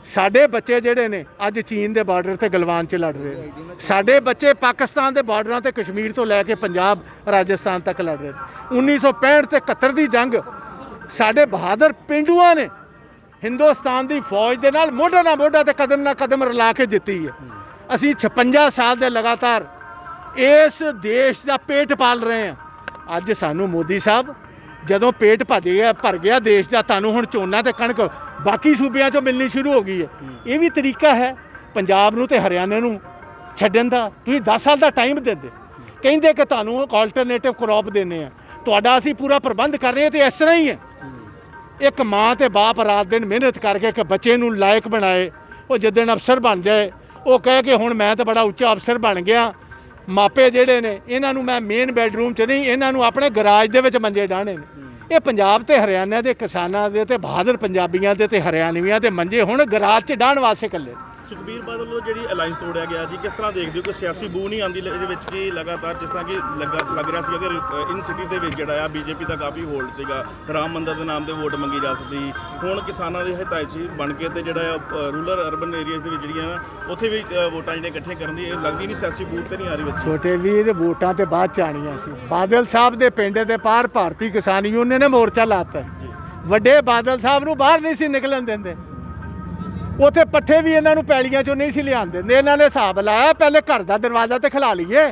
ਸਾਡੇ ਬੱਚੇ ਜਿਹੜੇ ਨੇ ਅੱਜ ਚੀਨ ਦੇ ਬਾਰਡਰ ਤੇ ਗਲਵਾਨ 'ਚ ਲੜ ਰਹੇ ਨੇ, ਸਾਡੇ ਬੱਚੇ ਪਾਕਿਸਤਾਨ ਦੇ ਬਾਰਡਰਾਂ ਤੇ ਕਸ਼ਮੀਰ ਤੋਂ ਲੈ ਕੇ ਪੰਜਾਬ ਰਾਜਸਥਾਨ ਤੱਕ ਲੜ ਰਹੇ ਨੇ। 1965 ਤੇ 71 ਦੀ ਜੰਗ ਸਾਡੇ ਬਹਾਦਰ ਪੇਂਡੂਆਂ ਨੇ ਹਿੰਦੁਸਤਾਨ ਦੀ ਫੌਜ ਦੇ ਨਾਲ ਮੋਢਾ ਨਾਲ ਮੋਢਾ ਤੇ ਕਦਮ ਨਾਲ ਕਦਮ ਰਲਾ ਕੇ ਜਿੱਤੀ ਹੈ। ਅਸੀਂ 56 ਸਾਲ ਦੇ ਲਗਾਤਾਰ ਇਸ ਦੇਸ਼ ਦਾ ਪੇਟ ਪਾਲ ਰਹੇ ਹਾਂ। ਅੱਜ ਸਾਨੂੰ ਮੋਦੀ ਸਾਹਿਬ ਜਦੋਂ ਪੇਟ ਭਰ ਗਿਆ ਦੇਸ਼ ਦਾ, ਤੁਹਾਨੂੰ ਹੁਣ ਝੋਨਾ ਤੇ ਕਣਕ ਬਾਕੀ ਸੂਬਿਆਂ 'ਚੋਂ ਮਿਲਣੀ ਸ਼ੁਰੂ ਹੋ ਗਈ ਹੈ। ਇਹ ਵੀ ਤਰੀਕਾ ਹੈ ਪੰਜਾਬ ਨੂੰ ਤੇ ਹਰਿਆਣੇ ਨੂੰ ਛੱਡਣ ਦਾ। ਤੁਸੀਂ 10 ਸਾਲ ਦਾ ਟਾਈਮ ਦਿੰਦੇ, ਕਹਿੰਦੇ ਕਿ ਤੁਹਾਨੂੰ ਆਲਟਰਨੇਟਿਵ ਕ੍ਰੌਪ ਦੇਣੇ ਆ, ਤੁਹਾਡਾ ਅਸੀਂ ਪੂਰਾ ਪ੍ਰਬੰਧ ਕਰ ਰਹੇ ਹਾਂ। ਤੇ ਇਸ ਤਰ੍ਹਾਂ ਹੀ ਹੈ, ਇੱਕ ਮਾਂ ਤੇ ਬਾਪ ਰਾਤ ਦਿਨ ਮਿਹਨਤ ਕਰਕੇ ਕਿ ਬੱਚੇ ਨੂੰ ਲਾਇਕ ਬਣਾਏ। ਉਹ ਜਿੱਦਣ ਅਫਸਰ ਬਣ ਜਾਏ ਉਹ ਕਹੇ ਕਿ ਹੁਣ ਮੈਂ ਤਾਂ ਬੜਾ ਉੱਚਾ ਅਫਸਰ ਬਣ ਗਿਆ। ਮਾਪੇ ਜਿਹੜੇ ਨੇ ਇਹਨਾਂ ਨੂੰ ਮੈਂ ਮੇਨ ਬੈਡਰੂਮ 'ਚ ਨਹੀਂ, ਇਹਨਾਂ ਨੂੰ ਆਪਣੇ ਗਰਾਜ ਦੇ ਵਿੱਚ ਮੰਜੇ ਡਾਹਣੇ ਨੇ। ਇਹ ਪੰਜਾਬ ਤੇ ਹਰਿਆਣਾ ਦੇ ਕਿਸਾਨਾਂ ਦੇ ਤੇ ਬਹਾਦਰ ਪੰਜਾਬੀਆਂ ਦੇ ਤੇ ਹਰਿਆਣਵੀਆਂ ਦੇ ਮੰਜੇ ਹੁਣ ਗਰਾਜ 'ਚ ਡਾਹਣ ਵਾਸਤੇ ਇਕੱਲੇ। ਸੁਖਬੀਰ ਬਾਦਲ ਵੱਲੋਂ ਜਿਹੜੀ ਅਲਾਈਅੰਸ ਤੋੜਿਆ ਗਿਆ ਜੀ, ਕਿਸ ਤਰ੍ਹਾਂ ਦੇਖਦੇ ਹੋ? ਕੋਈ ਸਿਆਸੀ ਬੂ ਨਹੀਂ ਆਉਂਦੀ ਇਹਦੇ ਵਿੱਚ ਕਿ ਲਗਾਤਾਰ ਜਿਸ ਤਰ੍ਹਾਂ ਕਿ ਲੱਗ ਰਿਹਾ ਸੀ ਅਗਰ ਇਨ ਸਿਟੀ ਦੇ ਵਿੱਚ ਜਿਹੜਾ ਆ ਬੀਜੇਪੀ ਦਾ ਕਾਫੀ ਹੋਲਡ ਸੀਗਾ, ਰਾਮ ਮੰਦਿਰ ਦੇ ਨਾਮ ਤੇ ਵੋਟ ਮੰਗੀ ਜਾ ਸਕਦੀ, ਹੁਣ ਕਿਸਾਨਾਂ ਦੀ ਹਿਤਾਇਸ਼ੀ ਬਣ ਕੇ ਤੇ ਜਿਹੜਾ ਰੂਰਲ ਅਰਬਨ ਏਰੀਆਜ਼ ਦੇ ਵਿੱਚ ਜਿਹੜੀਆਂ ਨਾ ਉੱਥੇ ਵੀ ਵੋਟਾਂ ਜਿਹੜੀਆਂ ਇਕੱਠੀਆਂ ਕਰਨ ਦੀ ਇਹ ਲੱਗਦੀ ਨਹੀਂ ਸਿਆਸੀ ਬੂਥ ਤੇ ਨਹੀਂ ਆ ਰਹੀ ਵਿੱਚ। ਛੋਟੇ ਵੀਰ, ਵੋਟਾਂ ਤੇ ਬਾਅਦ 'ਚ ਆਉਣੀਆਂ ਸੀ। ਬਾਦਲ ਸਾਹਿਬ ਦੇ ਪਿੰਡ ਦੇ ਪਾਰ ਭਾਰਤੀ ਕਿਸਾਨ ਯੂਨੀਅਨ ਨੇ ਮੋਰਚਾ ਲਾਤਾ। ਵੱਡੇ ਬਾਦਲ ਸਾਹਿਬ ਨੂੰ ਬਾਹਰ ਨਹੀਂ ਸੀ ਨਿਕਲਣ ਦਿੰਦੇ। ਉੱਥੇ ਪੱਠੇ ਵੀ ਇਹਨਾਂ ਨੂੰ ਪੈਲੀਆਂ 'ਚੋਂ ਨਹੀਂ ਸੀ ਲਿਆਉਣ ਦਿੰਦੇ। ਇਹਨਾਂ ਨੇ ਹਿਸਾਬ ਲਾਇਆ, ਪਹਿਲੇ ਘਰ ਦਾ ਦਰਵਾਜ਼ਾ ਤੇ ਖਿਲਾ ਲਈਏ।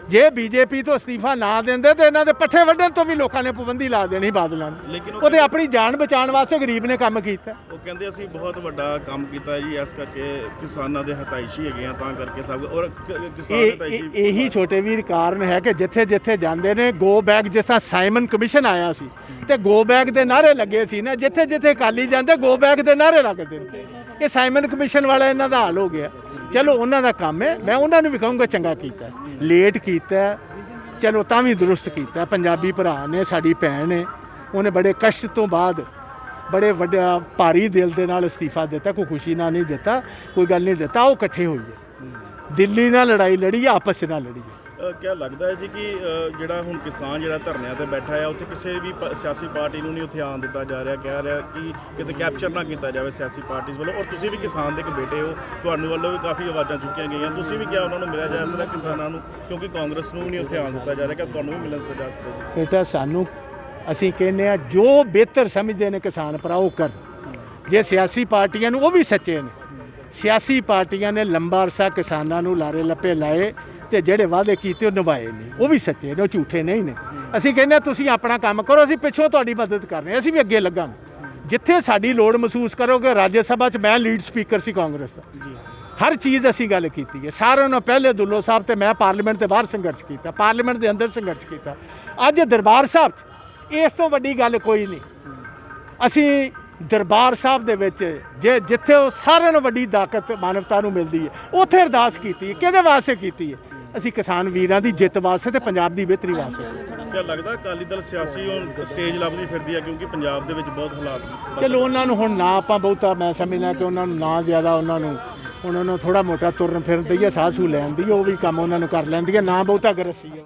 ਜੇ ਬੀਜੇਪੀ ਤੋਂ ਅਸਤੀਫਾ ਨਾ ਦਿੰਦੇ ਤੇ ਇਹਨਾਂ ਦੇ ਪੱਠੇ ਵੱਢਣ ਤੋਂ ਵੀ ਲੋਕਾਂ ਨੇ ਪਾਬੰਦੀ ਲਾ ਦੇਣੀ ਬਾਦਲਾਂ ਨੇ। ਉਹਦੇ ਆਪਣੀ ਜਾਨ ਬਚਾਉਣ ਵਾਸਤੇ ਗਰੀਬ ਨੇ ਕੰਮ ਕੀਤਾ। ਉਹ ਕਹਿੰਦੇ ਅਸੀਂ ਬਹੁਤ ਵੱਡਾ ਕੰਮ ਕੀਤਾ ਜੀ, ਇਸ ਕਰਕੇ ਕਿਸਾਨਾਂ ਦੇ ਹਿਤਾਇਸ਼ੀ ਹੈਗੇ ਆ, ਤਾਂ ਕਰਕੇ ਸਭ ਔਰ ਕਿਸਾਨ ਹਿਤਾਇਸ਼ੀ ਇਹੀ ਛੋਟੇ ਵੀਰ ਕਾਰਨ ਹੈ ਕਿ ਜਿੱਥੇ ਜਿੱਥੇ ਜਾਂਦੇ ਨੇ ਗੋ ਬੈਕ, ਜਿਸ ਤਰ੍ਹਾਂ ਸਾਈਮਨ ਕਮਿਸ਼ਨ ਆਇਆ ਸੀ ਤੇ ਗੋ ਬੈਕ ਦੇ ਨਾਅਰੇ ਲੱਗੇ ਸੀ ਨਾ, ਜਿੱਥੇ ਜਿੱਥੇ ਅਕਾਲੀ ਜਾਂਦੇ ਗੋ ਬੈਕ ਦੇ ਨਾਅਰੇ ਲੱਗਦੇ ਨੇ। ਇਹ ਸਾਈਮਨ ਕਮਿਸ਼ਨ ਵਾਲਾ ਇਹਨਾਂ ਦਾ ਹਾਲ ਹੋ ਗਿਆ। ਚਲੋ ਉਹਨਾਂ ਦਾ ਕੰਮ ਹੈ, ਮੈਂ ਉਹਨਾਂ ਨੂੰ ਵੀ ਕਹੂੰਗਾ ਚੰਗਾ ਕੀਤਾ, ਲੇਟ ਕੀਤਾ, ਚਲੋ ਤਾਂ ਵੀ ਦਰੁਸਤ ਕੀਤਾ। ਪੰਜਾਬੀ ਭਰਾ ਨੇ, ਸਾਡੀ ਭੈਣ ਨੇ, ਉਹਨੇ ਬੜੇ ਕਸ਼ਟ ਤੋਂ ਬਾਅਦ ਬੜੇ ਵੱਡਾ ਭਾਰੀ ਦਿਲ ਦੇ ਨਾਲ ਅਸਤੀਫਾ ਦਿੱਤਾ। ਕੋਈ ਖੁਸ਼ੀ ਨਾਲ ਨਹੀਂ ਦਿੱਤਾ, ਕੋਈ ਗੱਲ ਨਹੀਂ ਦਿੱਤਾ। ਉਹ ਇਕੱਠੇ ਹੋਈਏ, ਦਿੱਲੀ ਨਾਲ ਲੜਾਈ ਲੜੀ, ਆਪਸ 'ਚ ਨਾ ਲੜੀਏ। ਕਿਆ ਲੱਗਦਾ ਹੈ ਜੀ ਕਿ ਜਿਹੜਾ ਹੁਣ ਕਿਸਾਨ ਜਿਹੜਾ ਧਰਨਿਆਂ ਤੇ ਬੈਠਾ ਹੈ ਉੱਥੇ ਕਿਸੇ ਵੀ ਸਿਆਸੀ ਪਾਰਟੀ ਨੂੰ ਨਹੀਂ ਉੱਥੇ ਆਉਣ ਦਿੱਤਾ ਜਾ ਰਿਹਾ, ਕਹਿ ਰਿਹਾ ਕਿ ਕਿਤੇ ਕੈਪਚਰ ਨਾ ਕੀਤਾ ਜਾਵੇ ਸਿਆਸੀ ਪਾਰਟੀਆਂ ਵੱਲੋਂ। ਔਰ ਤੁਸੀਂ ਵੀ ਕਿਸਾਨ ਦੇ ਇੱਕ ਬੇਟੇ ਹੋ, ਤੁਹਾਨੂੰ ਵੱਲੋਂ ਵੀ ਕਾਫੀ ਆਵਾਜ਼ਾਂ ਚੁੱਕੀਆਂ ਗਈਆਂ, ਤੁਸੀਂ ਵੀ ਕਿਹਾ ਉਹਨਾਂ ਨੂੰ ਮਿਲਿਆ ਜਾ ਸਕਦਾ ਕਿਸਾਨਾਂ ਨੂੰ, ਕਿਉਂਕਿ ਕਾਂਗਰਸ ਨੂੰ ਨਹੀਂ ਉੱਥੇ ਆਉਣ ਦਿੱਤਾ ਜਾ ਰਿਹਾ, ਕਿ ਤੁਹਾਨੂੰ ਵੀ ਮਿਲਣ ਦਿੱਤਾ ਜਾ ਸਕਦਾ? ਬੇਟਾ ਸਾਨੂੰ ਅਸੀਂ ਕਹਿੰਦੇ ਆ ਜੋ ਬਿਹਤਰ ਸਮਝਦੇ ਨੇ ਕਿਸਾਨ ਭਰਾ ਉਹ ਕਰ। ਜੇ ਸਿਆਸੀ ਪਾਰਟੀਆਂ ਨੂੰ, ਉਹ ਵੀ ਸੱਚੇ ਨੇ, ਸਿਆਸੀ ਪਾਰਟੀਆਂ ਨੇ ਲੰਬਾ ਅਰਸਾ ਕਿਸਾਨਾਂ ਨੂੰ ਲਾਰੇ ਲੱਪੇ ਲਾਏ ਤੇ ਜਿਹੜੇ ਵਾਅਦੇ ਕੀਤੇ ਉਹ ਨਿਭਾਏ ਨਹੀਂ, ਉਹ ਵੀ ਸੱਚੇ ਨੇ, ਉਹ ਝੂਠੇ ਨਹੀਂ ਨੇ। ਅਸੀਂ ਕਹਿੰਦੇ ਤੁਸੀਂ ਆਪਣਾ ਕੰਮ ਕਰੋ, ਅਸੀਂ ਪਿੱਛੋਂ ਤੁਹਾਡੀ ਮਦਦ ਕਰ ਰਹੇ ਹਾਂ, ਅਸੀਂ ਵੀ ਅੱਗੇ ਲੱਗਾਂਗੇ। ਜਿੱਥੇ ਸਾਡੀ ਲੋੜ ਮਹਿਸੂਸ ਕਰੋਗੇ। ਰਾਜ ਸਭਾ 'ਚ ਮੈਂ ਲੀਡ ਸਪੀਕਰ ਸੀ ਕਾਂਗਰਸ ਦਾ, ਹਰ ਚੀਜ਼ ਅਸੀਂ ਗੱਲ ਕੀਤੀ ਹੈ ਸਾਰਿਆਂ ਨੂੰ। ਪਹਿਲੇ ਦੁੱਲੋ ਸਾਹਿਬ ਤੇ ਮੈਂ ਪਾਰਲੀਮੈਂਟ ਦੇ ਬਾਹਰ ਸੰਘਰਸ਼ ਕੀਤਾ, ਪਾਰਲੀਮੈਂਟ ਦੇ ਅੰਦਰ ਸੰਘਰਸ਼ ਕੀਤਾ। ਅੱਜ ਦਰਬਾਰ ਸਾਹਿਬ 'ਚ ਇਸ ਤੋਂ ਵੱਡੀ ਗੱਲ ਕੋਈ ਨਹੀਂ। ਅਸੀਂ ਦਰਬਾਰ ਸਾਹਿਬ ਦੇ ਵਿੱਚ ਜਿੱਥੇ ਉਹ ਸਾਰਿਆਂ ਨੂੰ ਵੱਡੀ ਤਾਕਤ ਮਾਨਵਤਾ ਨੂੰ ਮਿਲਦੀ ਹੈ, ਉੱਥੇ ਅਰਦਾਸ ਕੀਤੀ ਹੈ। ਕਿਹਦੇ ਵਾਸਤੇ ਕੀਤੀ ਹੈ? ਅਸੀਂ ਕਿਸਾਨ ਵੀਰਾਂ ਦੀ ਜਿੱਤ ਵਾਸਤੇ ਤੇ ਪੰਜਾਬ ਦੀ ਬਿਹਤਰੀ ਵਾਸਤੇ। ਕਿਆ ਲੱਗਦਾ ਅਕਾਲੀ ਦਲ ਸਿਆਸੀ ਹੁਣ ਸਟੇਜ ਲੱਭਦੀ ਫਿਰਦੀ ਹੈ, ਕਿਉਂਕਿ ਪੰਜਾਬ ਦੇ ਵਿੱਚ ਬਹੁਤ ਹਾਲਾਤ। ਚਲੋ ਉਹਨਾਂ ਨੂੰ ਹੁਣ ਨਾ ਆਪਾਂ ਬਹੁਤਾ, ਮੈਂ ਸਮਝਦਾ ਕਿ ਉਹਨਾਂ ਨੂੰ ਨਾ ਜ਼ਿਆਦਾ, ਉਹਨਾਂ ਨੂੰ ਥੋੜਾ ਮੋਟਾ ਤੁਰਨ ਫਿਰਨ ਦੀ ਹੈ, ਸਾਹ ਸੂ ਲੈਣ ਦੀ, ਉਹ ਵੀ ਕੰਮ ਉਹਨਾਂ ਨੂੰ ਕਰ ਲੈਂਦੀ ਹੈ, ਨਾ ਬਹੁਤਾ ਗਰਸੀ ਹੈ।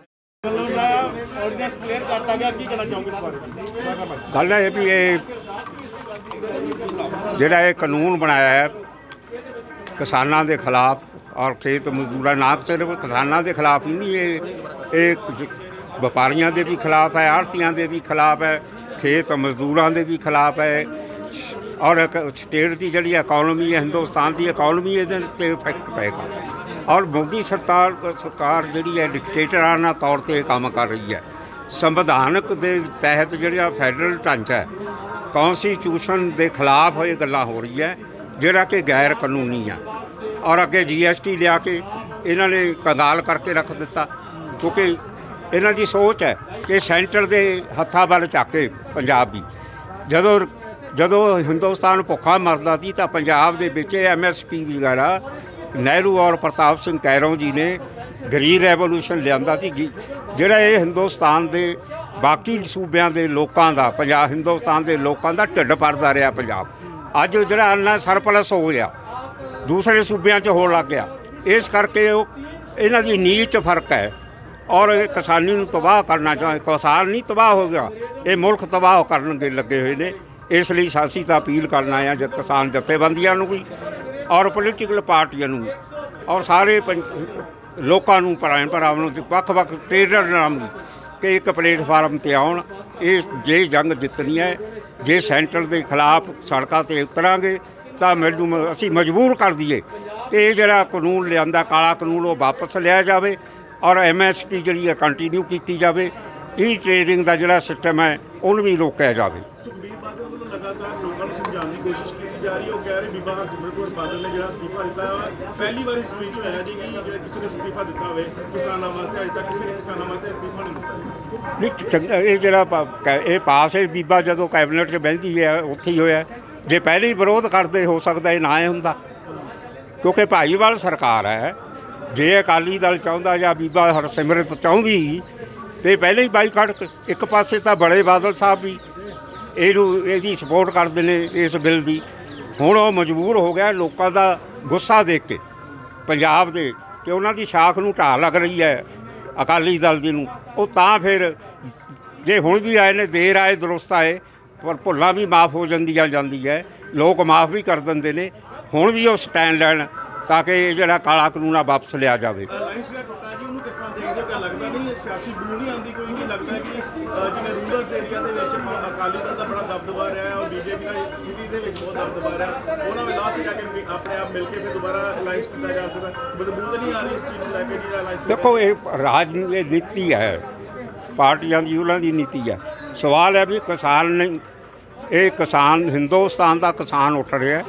ਗੱਲ ਇਹ ਵੀ ਇਹ ਜਿਹੜਾ ਇਹ ਕਾਨੂੰਨ ਬਣਾਇਆ ਹੈ ਕਿਸਾਨਾਂ ਦੇ ਖਿਲਾਫ ਔਰ ਖੇਤ ਮਜ਼ਦੂਰਾਂ, ਨਾ ਸਿਰਫ ਕਿਸਾਨਾਂ ਦੇ ਖਿਲਾਫ ਹੀ ਨਹੀਂ, ਇਹ ਵਪਾਰੀਆਂ ਦੇ ਵੀ ਖਿਲਾਫ ਹੈ, ਆੜ੍ਹਤੀਆਂ ਦੇ ਵੀ ਖਿਲਾਫ ਹੈ, ਖੇਤ ਮਜ਼ਦੂਰਾਂ ਦੇ ਵੀ ਖਿਲਾਫ ਹੈ। ਔਰ ਸਟੇਟ ਦੀ ਜਿਹੜੀ ਇਕੋਨਮੀ ਹੈ, ਹਿੰਦੁਸਤਾਨ ਦੀ ਇਕੋਨਮੀ, ਇਹਦੇ 'ਤੇ ਇਫੈਕਟ ਪਏਗਾ। ਔਰ ਮੋਦੀ ਸਰਕਾਰ ਜਿਹੜੀ ਹੈ ਡਿਕਟੇਟਰਾਨਾ ਤੌਰ 'ਤੇ ਕੰਮ ਕਰ ਰਹੀ ਹੈ। ਸੰਵਿਧਾਨਕ ਦੇ ਤਹਿਤ ਜਿਹੜਾ ਫੈਡਰਲ ਢਾਂਚਾ ਹੈ, ਕੌਂਸਟੀਟਿਊਸ਼ਨ ਦੇ ਖਿਲਾਫ ਇਹ ਗੱਲਾਂ ਹੋ ਰਹੀ ਹੈ, ਜਿਹੜਾ ਕਿ ਗੈਰ ਕਾਨੂੰਨੀ ਆ। ਔਰ ਅੱਗੇ GST ਲਿਆ ਕੇ ਇਹਨਾਂ ਨੇ ਕੰਗਾਲ ਕਰਕੇ ਰੱਖ ਦਿੱਤਾ, ਕਿਉਂਕਿ ਇਹਨਾਂ ਦੀ ਸੋਚ ਹੈ ਕਿ ਸੈਂਟਰ ਦੇ ਹੱਥਾਂ ਵੱਲ ਚੱਕ ਕੇ ਪੰਜਾਬ ਵੀ। ਜਦੋਂ ਹਿੰਦੁਸਤਾਨ ਭੁੱਖਾ ਮਰਦਾ ਸੀ ਤਾਂ ਪੰਜਾਬ ਦੇ ਵਿੱਚ MSP ਵਗੈਰਾ ਨਹਿਰੂ ਔਰ ਪ੍ਰਤਾਪ ਸਿੰਘ ਕੈਰੋਂ ਜੀ ਨੇ ਗਰੀਨ ਰੈਵੋਲੂਸ਼ਨ ਲਿਆਂਦਾ ਸੀ, ਜਿਹੜਾ ਇਹ ਹਿੰਦੁਸਤਾਨ ਦੇ ਬਾਕੀ ਸੂਬਿਆਂ ਦੇ ਲੋਕਾਂ ਦਾ, ਹਿੰਦੁਸਤਾਨ ਦੇ ਲੋਕਾਂ ਦਾ ਢਿੱਡ ਭਰਦਾ ਰਿਹਾ ਪੰਜਾਬ। ਅੱਜ ਜਿਹੜਾ ਅੰਨਾ ਸਰਪਲਸ ਹੋ ਗਿਆ, ਦੂਸਰੇ ਸੂਬਿਆਂ 'ਚ ਹੋਣ ਲੱਗ ਗਿਆ। ਇਸ ਕਰਕੇ ਉਹ ਇਹਨਾਂ ਦੀ ਨੀਤ 'ਚ ਫਰਕ ਹੈ ਔਰ ਇਹ ਕਿਸਾਨੀ ਨੂੰ ਤਬਾਹ ਕਰਨਾ ਚਾਹੁੰਦੇ। ਕਿਸਾਨ ਨਹੀਂ ਤਬਾਹ ਹੋ ਗਿਆ, ਇਹ ਮੁਲਕ ਤਬਾਹ ਕਰਨ ਦੇ ਲੱਗੇ ਹੋਏ ਨੇ। ਇਸ ਲਈ ਅਸੀਂ ਤਾਂ ਅਪੀਲ ਕਰਨਾ ਆ ਜੇ ਕਿਸਾਨ ਜਥੇਬੰਦੀਆਂ ਨੂੰ ਵੀ ਔਰ ਪੋਲੀਟੀਕਲ ਪਾਰਟੀਆਂ ਨੂੰ ਔਰ ਸਾਰੇ ਲੋਕਾਂ ਨੂੰ, ਭੈਣ ਭਰਾਵਾਂ ਨੂੰ, ਵੱਖ-ਵੱਖ ਟ੍ਰੇਡਰਾਂ ਨੂੰ ਕਿ ਇੱਕ ਪਲੇਟਫਾਰਮ 'ਤੇ ਆਉਣ। ਇਹ ਜੇ ਜੰਗ ਜਿੱਤਣੀ ਹੈ, ਜੇ ਸੈਂਟਰ ਦੇ ਖਿਲਾਫ ਸੜਕਾਂ 'ਤੇ ਉਤਰਾਂਗੇ ਤਾਂ ਅਸੀਂ ਮਜਬੂਰ ਕਰ ਦਈਏ ਕਿ ਇਹ ਜਿਹੜਾ ਕਾਨੂੰਨ ਲਿਆਂਦਾ ਕਾਲਾ ਕਾਨੂੰਨ ਉਹ ਵਾਪਸ ਲਿਆ ਜਾਵੇ ਔਰ MSP ਜਿਹੜੀ ਹੈ ਕੰਟੀਨਿਊ ਕੀਤੀ ਜਾਵੇ। ਈ ਟ੍ਰੇਡਿੰਗ ਦਾ ਜਿਹੜਾ ਸਿਸਟਮ ਹੈ ਉਹਨੂੰ ਵੀ ਰੋਕਿਆ ਜਾਵੇ। ਸੁਖਬੀਰ ਬਾਦਲ ਵੱਲੋਂ ਲਗਾਤਾਰ ਲੋਕਾਂ ਨੂੰ ਸਮਝਾਉਣ ਦੀ ਕੋਸ਼ਿਸ਼ ਕੀਤੀ ਜਾ ਰਹੀ ਹੈ। ਉਹ ਕਹਿ ਰਹੇ ਬੀਬਾ ਹਰਸਿਮਰਤ ਕੌਰ ਬਾਦਲ ਨੇ ਜਿਹੜਾ ਅਸਤੀਫਾ ਦਿੱਤਾ ਹੈ, ਪਹਿਲੀ ਵਾਰ ਇਸ ਸਪੀਚ ਹੋਇਆ ਜੀ ਕਿ ਜੇ ਕਿਸੇ ਨੇ ਅਸਤੀਫਾ ਦਿੱਤਾ ਹੋਵੇ ਕਿਸਾਨਾਂ ਵਾਸਤੇ, ਅਜੇ ਤੱਕ ਕਿਸੇ ਨੇ ਕਿਸਾਨਾਂ ਵਾਸਤੇ ਅਸਤੀਫਾ ਨਹੀਂ ਦਿੱਤਾ। ਨਹੀਂ ਚੰਗਾ, ਇਹ ਜਿਹੜਾ ਇਹ ਪਾਸ ਹੈ ਬੀਬਾ ਜਦੋਂ ਕੈਬਨਿਟ 'ਚ ਬਹਿੰਦੀ ਹੈ ਉੱਥੇ ਹੀ ਹੋਇਆ। ਜੇ ਪਹਿਲੇ ਹੀ ਵਿਰੋਧ ਕਰਦੇ ਹੋ ਸਕਦਾ ਇਹ ਨਾ ਹੀ ਹੁੰਦਾ, ਕਿਉਂਕਿ ਭਾਈਵਾਲ ਸਰਕਾਰ ਹੈ। ਜੇ ਅਕਾਲੀ ਦਲ ਚਾਹੁੰਦਾ ਜਾਂ ਬੀਬਾ ਹਰਸਿਮਰਤ ਚਾਹੁੰਦੀ ਤੇ ਪਹਿਲੇ ਹੀ ਬਾਈਕਾਟ। ਇੱਕ ਪਾਸੇ ਤਾਂ ਬੜੇ ਬਾਦਲ ਸਾਹਿਬ ਵੀ ਇਹਦੀ ਸਪੋਰਟ ਕਰਦੇ ਨੇ ਇਸ ਬਿੱਲ ਦੀ। ਹੁਣ ਉਹ ਮਜਬੂਰ ਹੋ ਗਿਆ ਲੋਕਾਂ ਦਾ ਗੁੱਸਾ ਦੇਖ ਕੇ ਪੰਜਾਬ ਦੇ ਕਿ ਉਹਨਾਂ ਦੀ ਸ਼ਾਖ ਨੂੰ ਢਾਹ ਲੱਗ ਰਹੀ ਹੈ ਅਕਾਲੀ ਦਲ ਦੀ ਨੂੰ। ਉਹ ਤਾਂ ਫਿਰ ਜੇ ਹੁਣ ਵੀ ਆਏ ਨੇ, ਦੇਰ ਆਏ ਦਰੁਸਤ ਆਏ, ਪਰ ਭੁੱਲਾਂ ਵੀ ਮਾਫ ਹੋ ਜਾਂਦੀ ਹੈ, ਲੋਕ ਮਾਫ ਵੀ ਕਰ ਦਿੰਦੇ ਨੇ। ਹੁਣ ਵੀ ਉਹ ਸਟੈਂਡ ਲੈਣ ਤਾਂ ਕਿ ਇਹ ਜਿਹੜਾ ਕਾਲਾ ਕਾਨੂੰਨ ਆ ਵਾਪਸ ਲਿਆ ਜਾਵੇ। ਅਲਾਈਅੰਸ ਦਾ ਟੁੱਟਾ ਜੀ, ਉਹਨੂੰ ਕਿਸ ਤਰ੍ਹਾਂ ਦੇਖਦੇ ਹੋ? ਲੱਗਦਾ ਨਹੀਂ ਸਿਆਸੀ ਬੂ ਨਹੀਂ ਆਉਂਦੀ? ਕੋਈ ਨਹੀਂ ਲੱਗਦਾ ਕਿ ਜਿਵੇਂ ਰੂਰਲ ਏਰੀਆ ਦੇ ਵਿੱਚ ਅਕਾਲੀ ਦਲ ਦਾ ਬੜਾ ਦਬਦਬਾ ਰਿਹਾ ਹੈ ਔਰ BJP ਦਾ ਸਿਟੀ ਦੇ ਵਿੱਚ ਬਹੁਤ ਦਬਦਬਾ ਰਿਹਾ, ਉਹਨਾਂ ਵਿੱਚ ਲਾਸਟ ਜਾ ਕੇ ਆਪਣੇ ਆਪ ਮਿਲ ਕੇ ਫਿਰ ਦੁਬਾਰਾ ਅਲਾਈਅੰਸ ਕੀਤਾ ਜਾ ਸਕਦਾ? ਬਦਬੂ ਨਹੀਂ ਆ ਰਹੀ ਇਸ ਚੀਜ਼ ਨੂੰ ਲੈ ਕੇ ਜਿਹੜਾ ਅਲਾਈਅੰਸ? ਦੇਖੋ, ਇਹ ਰਾਜਨੀਤੀ ਨੀਤੀ ਹੈ ਪਾਰਟੀਆਂ ਦੀ, ਉਹਨਾਂ ਦੀ ਨੀਤੀ ਹੈ। ਸਵਾਲ ਹੈ ਵੀ ਕਿਸਾਨ ਨਹੀਂ, ਇਹ ਕਿਸਾਨ ਹਿੰਦੁਸਤਾਨ ਦਾ ਕਿਸਾਨ ਉੱਠ ਰਿਹਾ।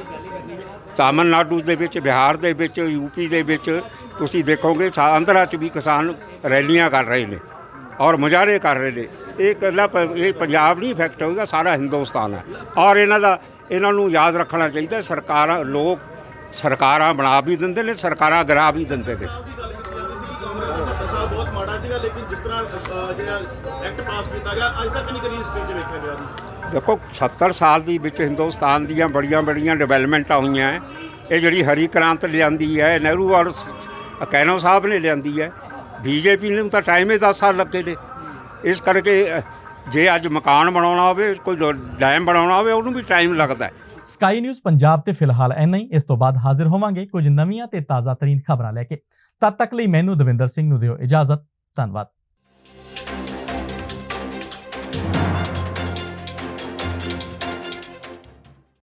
ਤਾਮਿਲਨਾਡੂ ਦੇ ਵਿੱਚ, ਬਿਹਾਰ ਦੇ ਵਿੱਚ, UP ਦੇ ਵਿੱਚ ਤੁਸੀਂ ਦੇਖੋਗੇ ਆਂਧਰਾ 'ਚ ਵੀ ਕਿਸਾਨ ਰੈਲੀਆਂ ਕਰ ਰਹੇ ਨੇ ਔਰ ਮੁਜ਼ਾਹਰੇ ਕਰ ਰਹੇ ਨੇ। ਇਹ ਇਕੱਲਾ ਇਹ ਪੰਜਾਬ ਨਹੀਂ ਇਫੈਕਟ ਹੋਊਗਾ, ਸਾਰਾ ਹਿੰਦੁਸਤਾਨ ਹੈ। ਔਰ ਇਹਨਾਂ ਨੂੰ ਯਾਦ ਰੱਖਣਾ ਚਾਹੀਦਾ, ਸਰਕਾਰਾਂ ਬਣਾ ਵੀ ਦਿੰਦੇ ਨੇ, ਸਰਕਾਰਾਂ ਗਿਰਾ ਵੀ ਦਿੰਦੇ ਨੇ। ਬਹੁਤ ਮਾੜਾ ਸੀਗਾ, ਲੇਕਿਨ ਜਿਸ ਤਰ੍ਹਾਂ ਜਿਹੜਾ ਐਕਟ ਪਾਸ ਕੀਤਾ ਗਿਆ ਅੱਜ ਤੱਕ ਨਹੀਂ ਕਦੀ ਸਟੇਜ 'ਚ ਵੇਖਿਆ ਗਿਆ ਜੀ। ਦੇਖੋ 70 ਸਾਲ ਦੀ ਵਿੱਚ ਹਿੰਦੁਸਤਾਨ ਦੀਆਂ ਬੜੀਆਂ ਡਿਵੈਲਪਮੈਂਟਾਂ ਹੋਈਆਂ। ਇਹ ਜਿਹੜੀ ਹਰੀ ਕ੍ਰਾਂਤ ਲਿਆਂਦੀ ਹੈ ਨਹਿਰੂ ਔਰ ਕੈਨੋ ਸਾਹਿਬ ਨੇ ਲਿਆਂਦੀ ਹੈ। BJP ਨੂੰ ਤਾਂ ਟਾਈਮ ਹੀ 10 ਸਾਲ ਲੱਗੇ ਨੇ। ਇਸ ਕਰਕੇ ਜੇ ਅੱਜ ਮਕਾਨ ਬਣਾਉਣਾ ਹੋਵੇ, ਕੋਈ ਡੈਮ ਬਣਾਉਣਾ ਹੋਵੇ, ਉਹਨੂੰ ਵੀ ਟਾਈਮ ਲੱਗਦਾ। ਸਕਾਈ ਨਿਊਜ਼ ਪੰਜਾਬ ਤੇ ਫਿਲਹਾਲ ਇੰਨਾ ਹੀ। ਇਸ ਤੋਂ ਬਾਅਦ ਹਾਜ਼ਰ ਹੋਵਾਂਗੇ ਕੁਝ ਨਵੀਆਂ ਤੇ ਤਾਜ਼ਾ ਤਰੀਨ ਖਬਰਾਂ ਲੈ ਕੇ। ਤਦ ਤੱਕ ਲਈ ਮੈਨੂੰ ਦਵਿੰਦਰ ਸਿੰਘ ਨੂੰ ਦਿਓ ਇਜਾਜ਼ਤ। ਧੰਨਵਾਦ।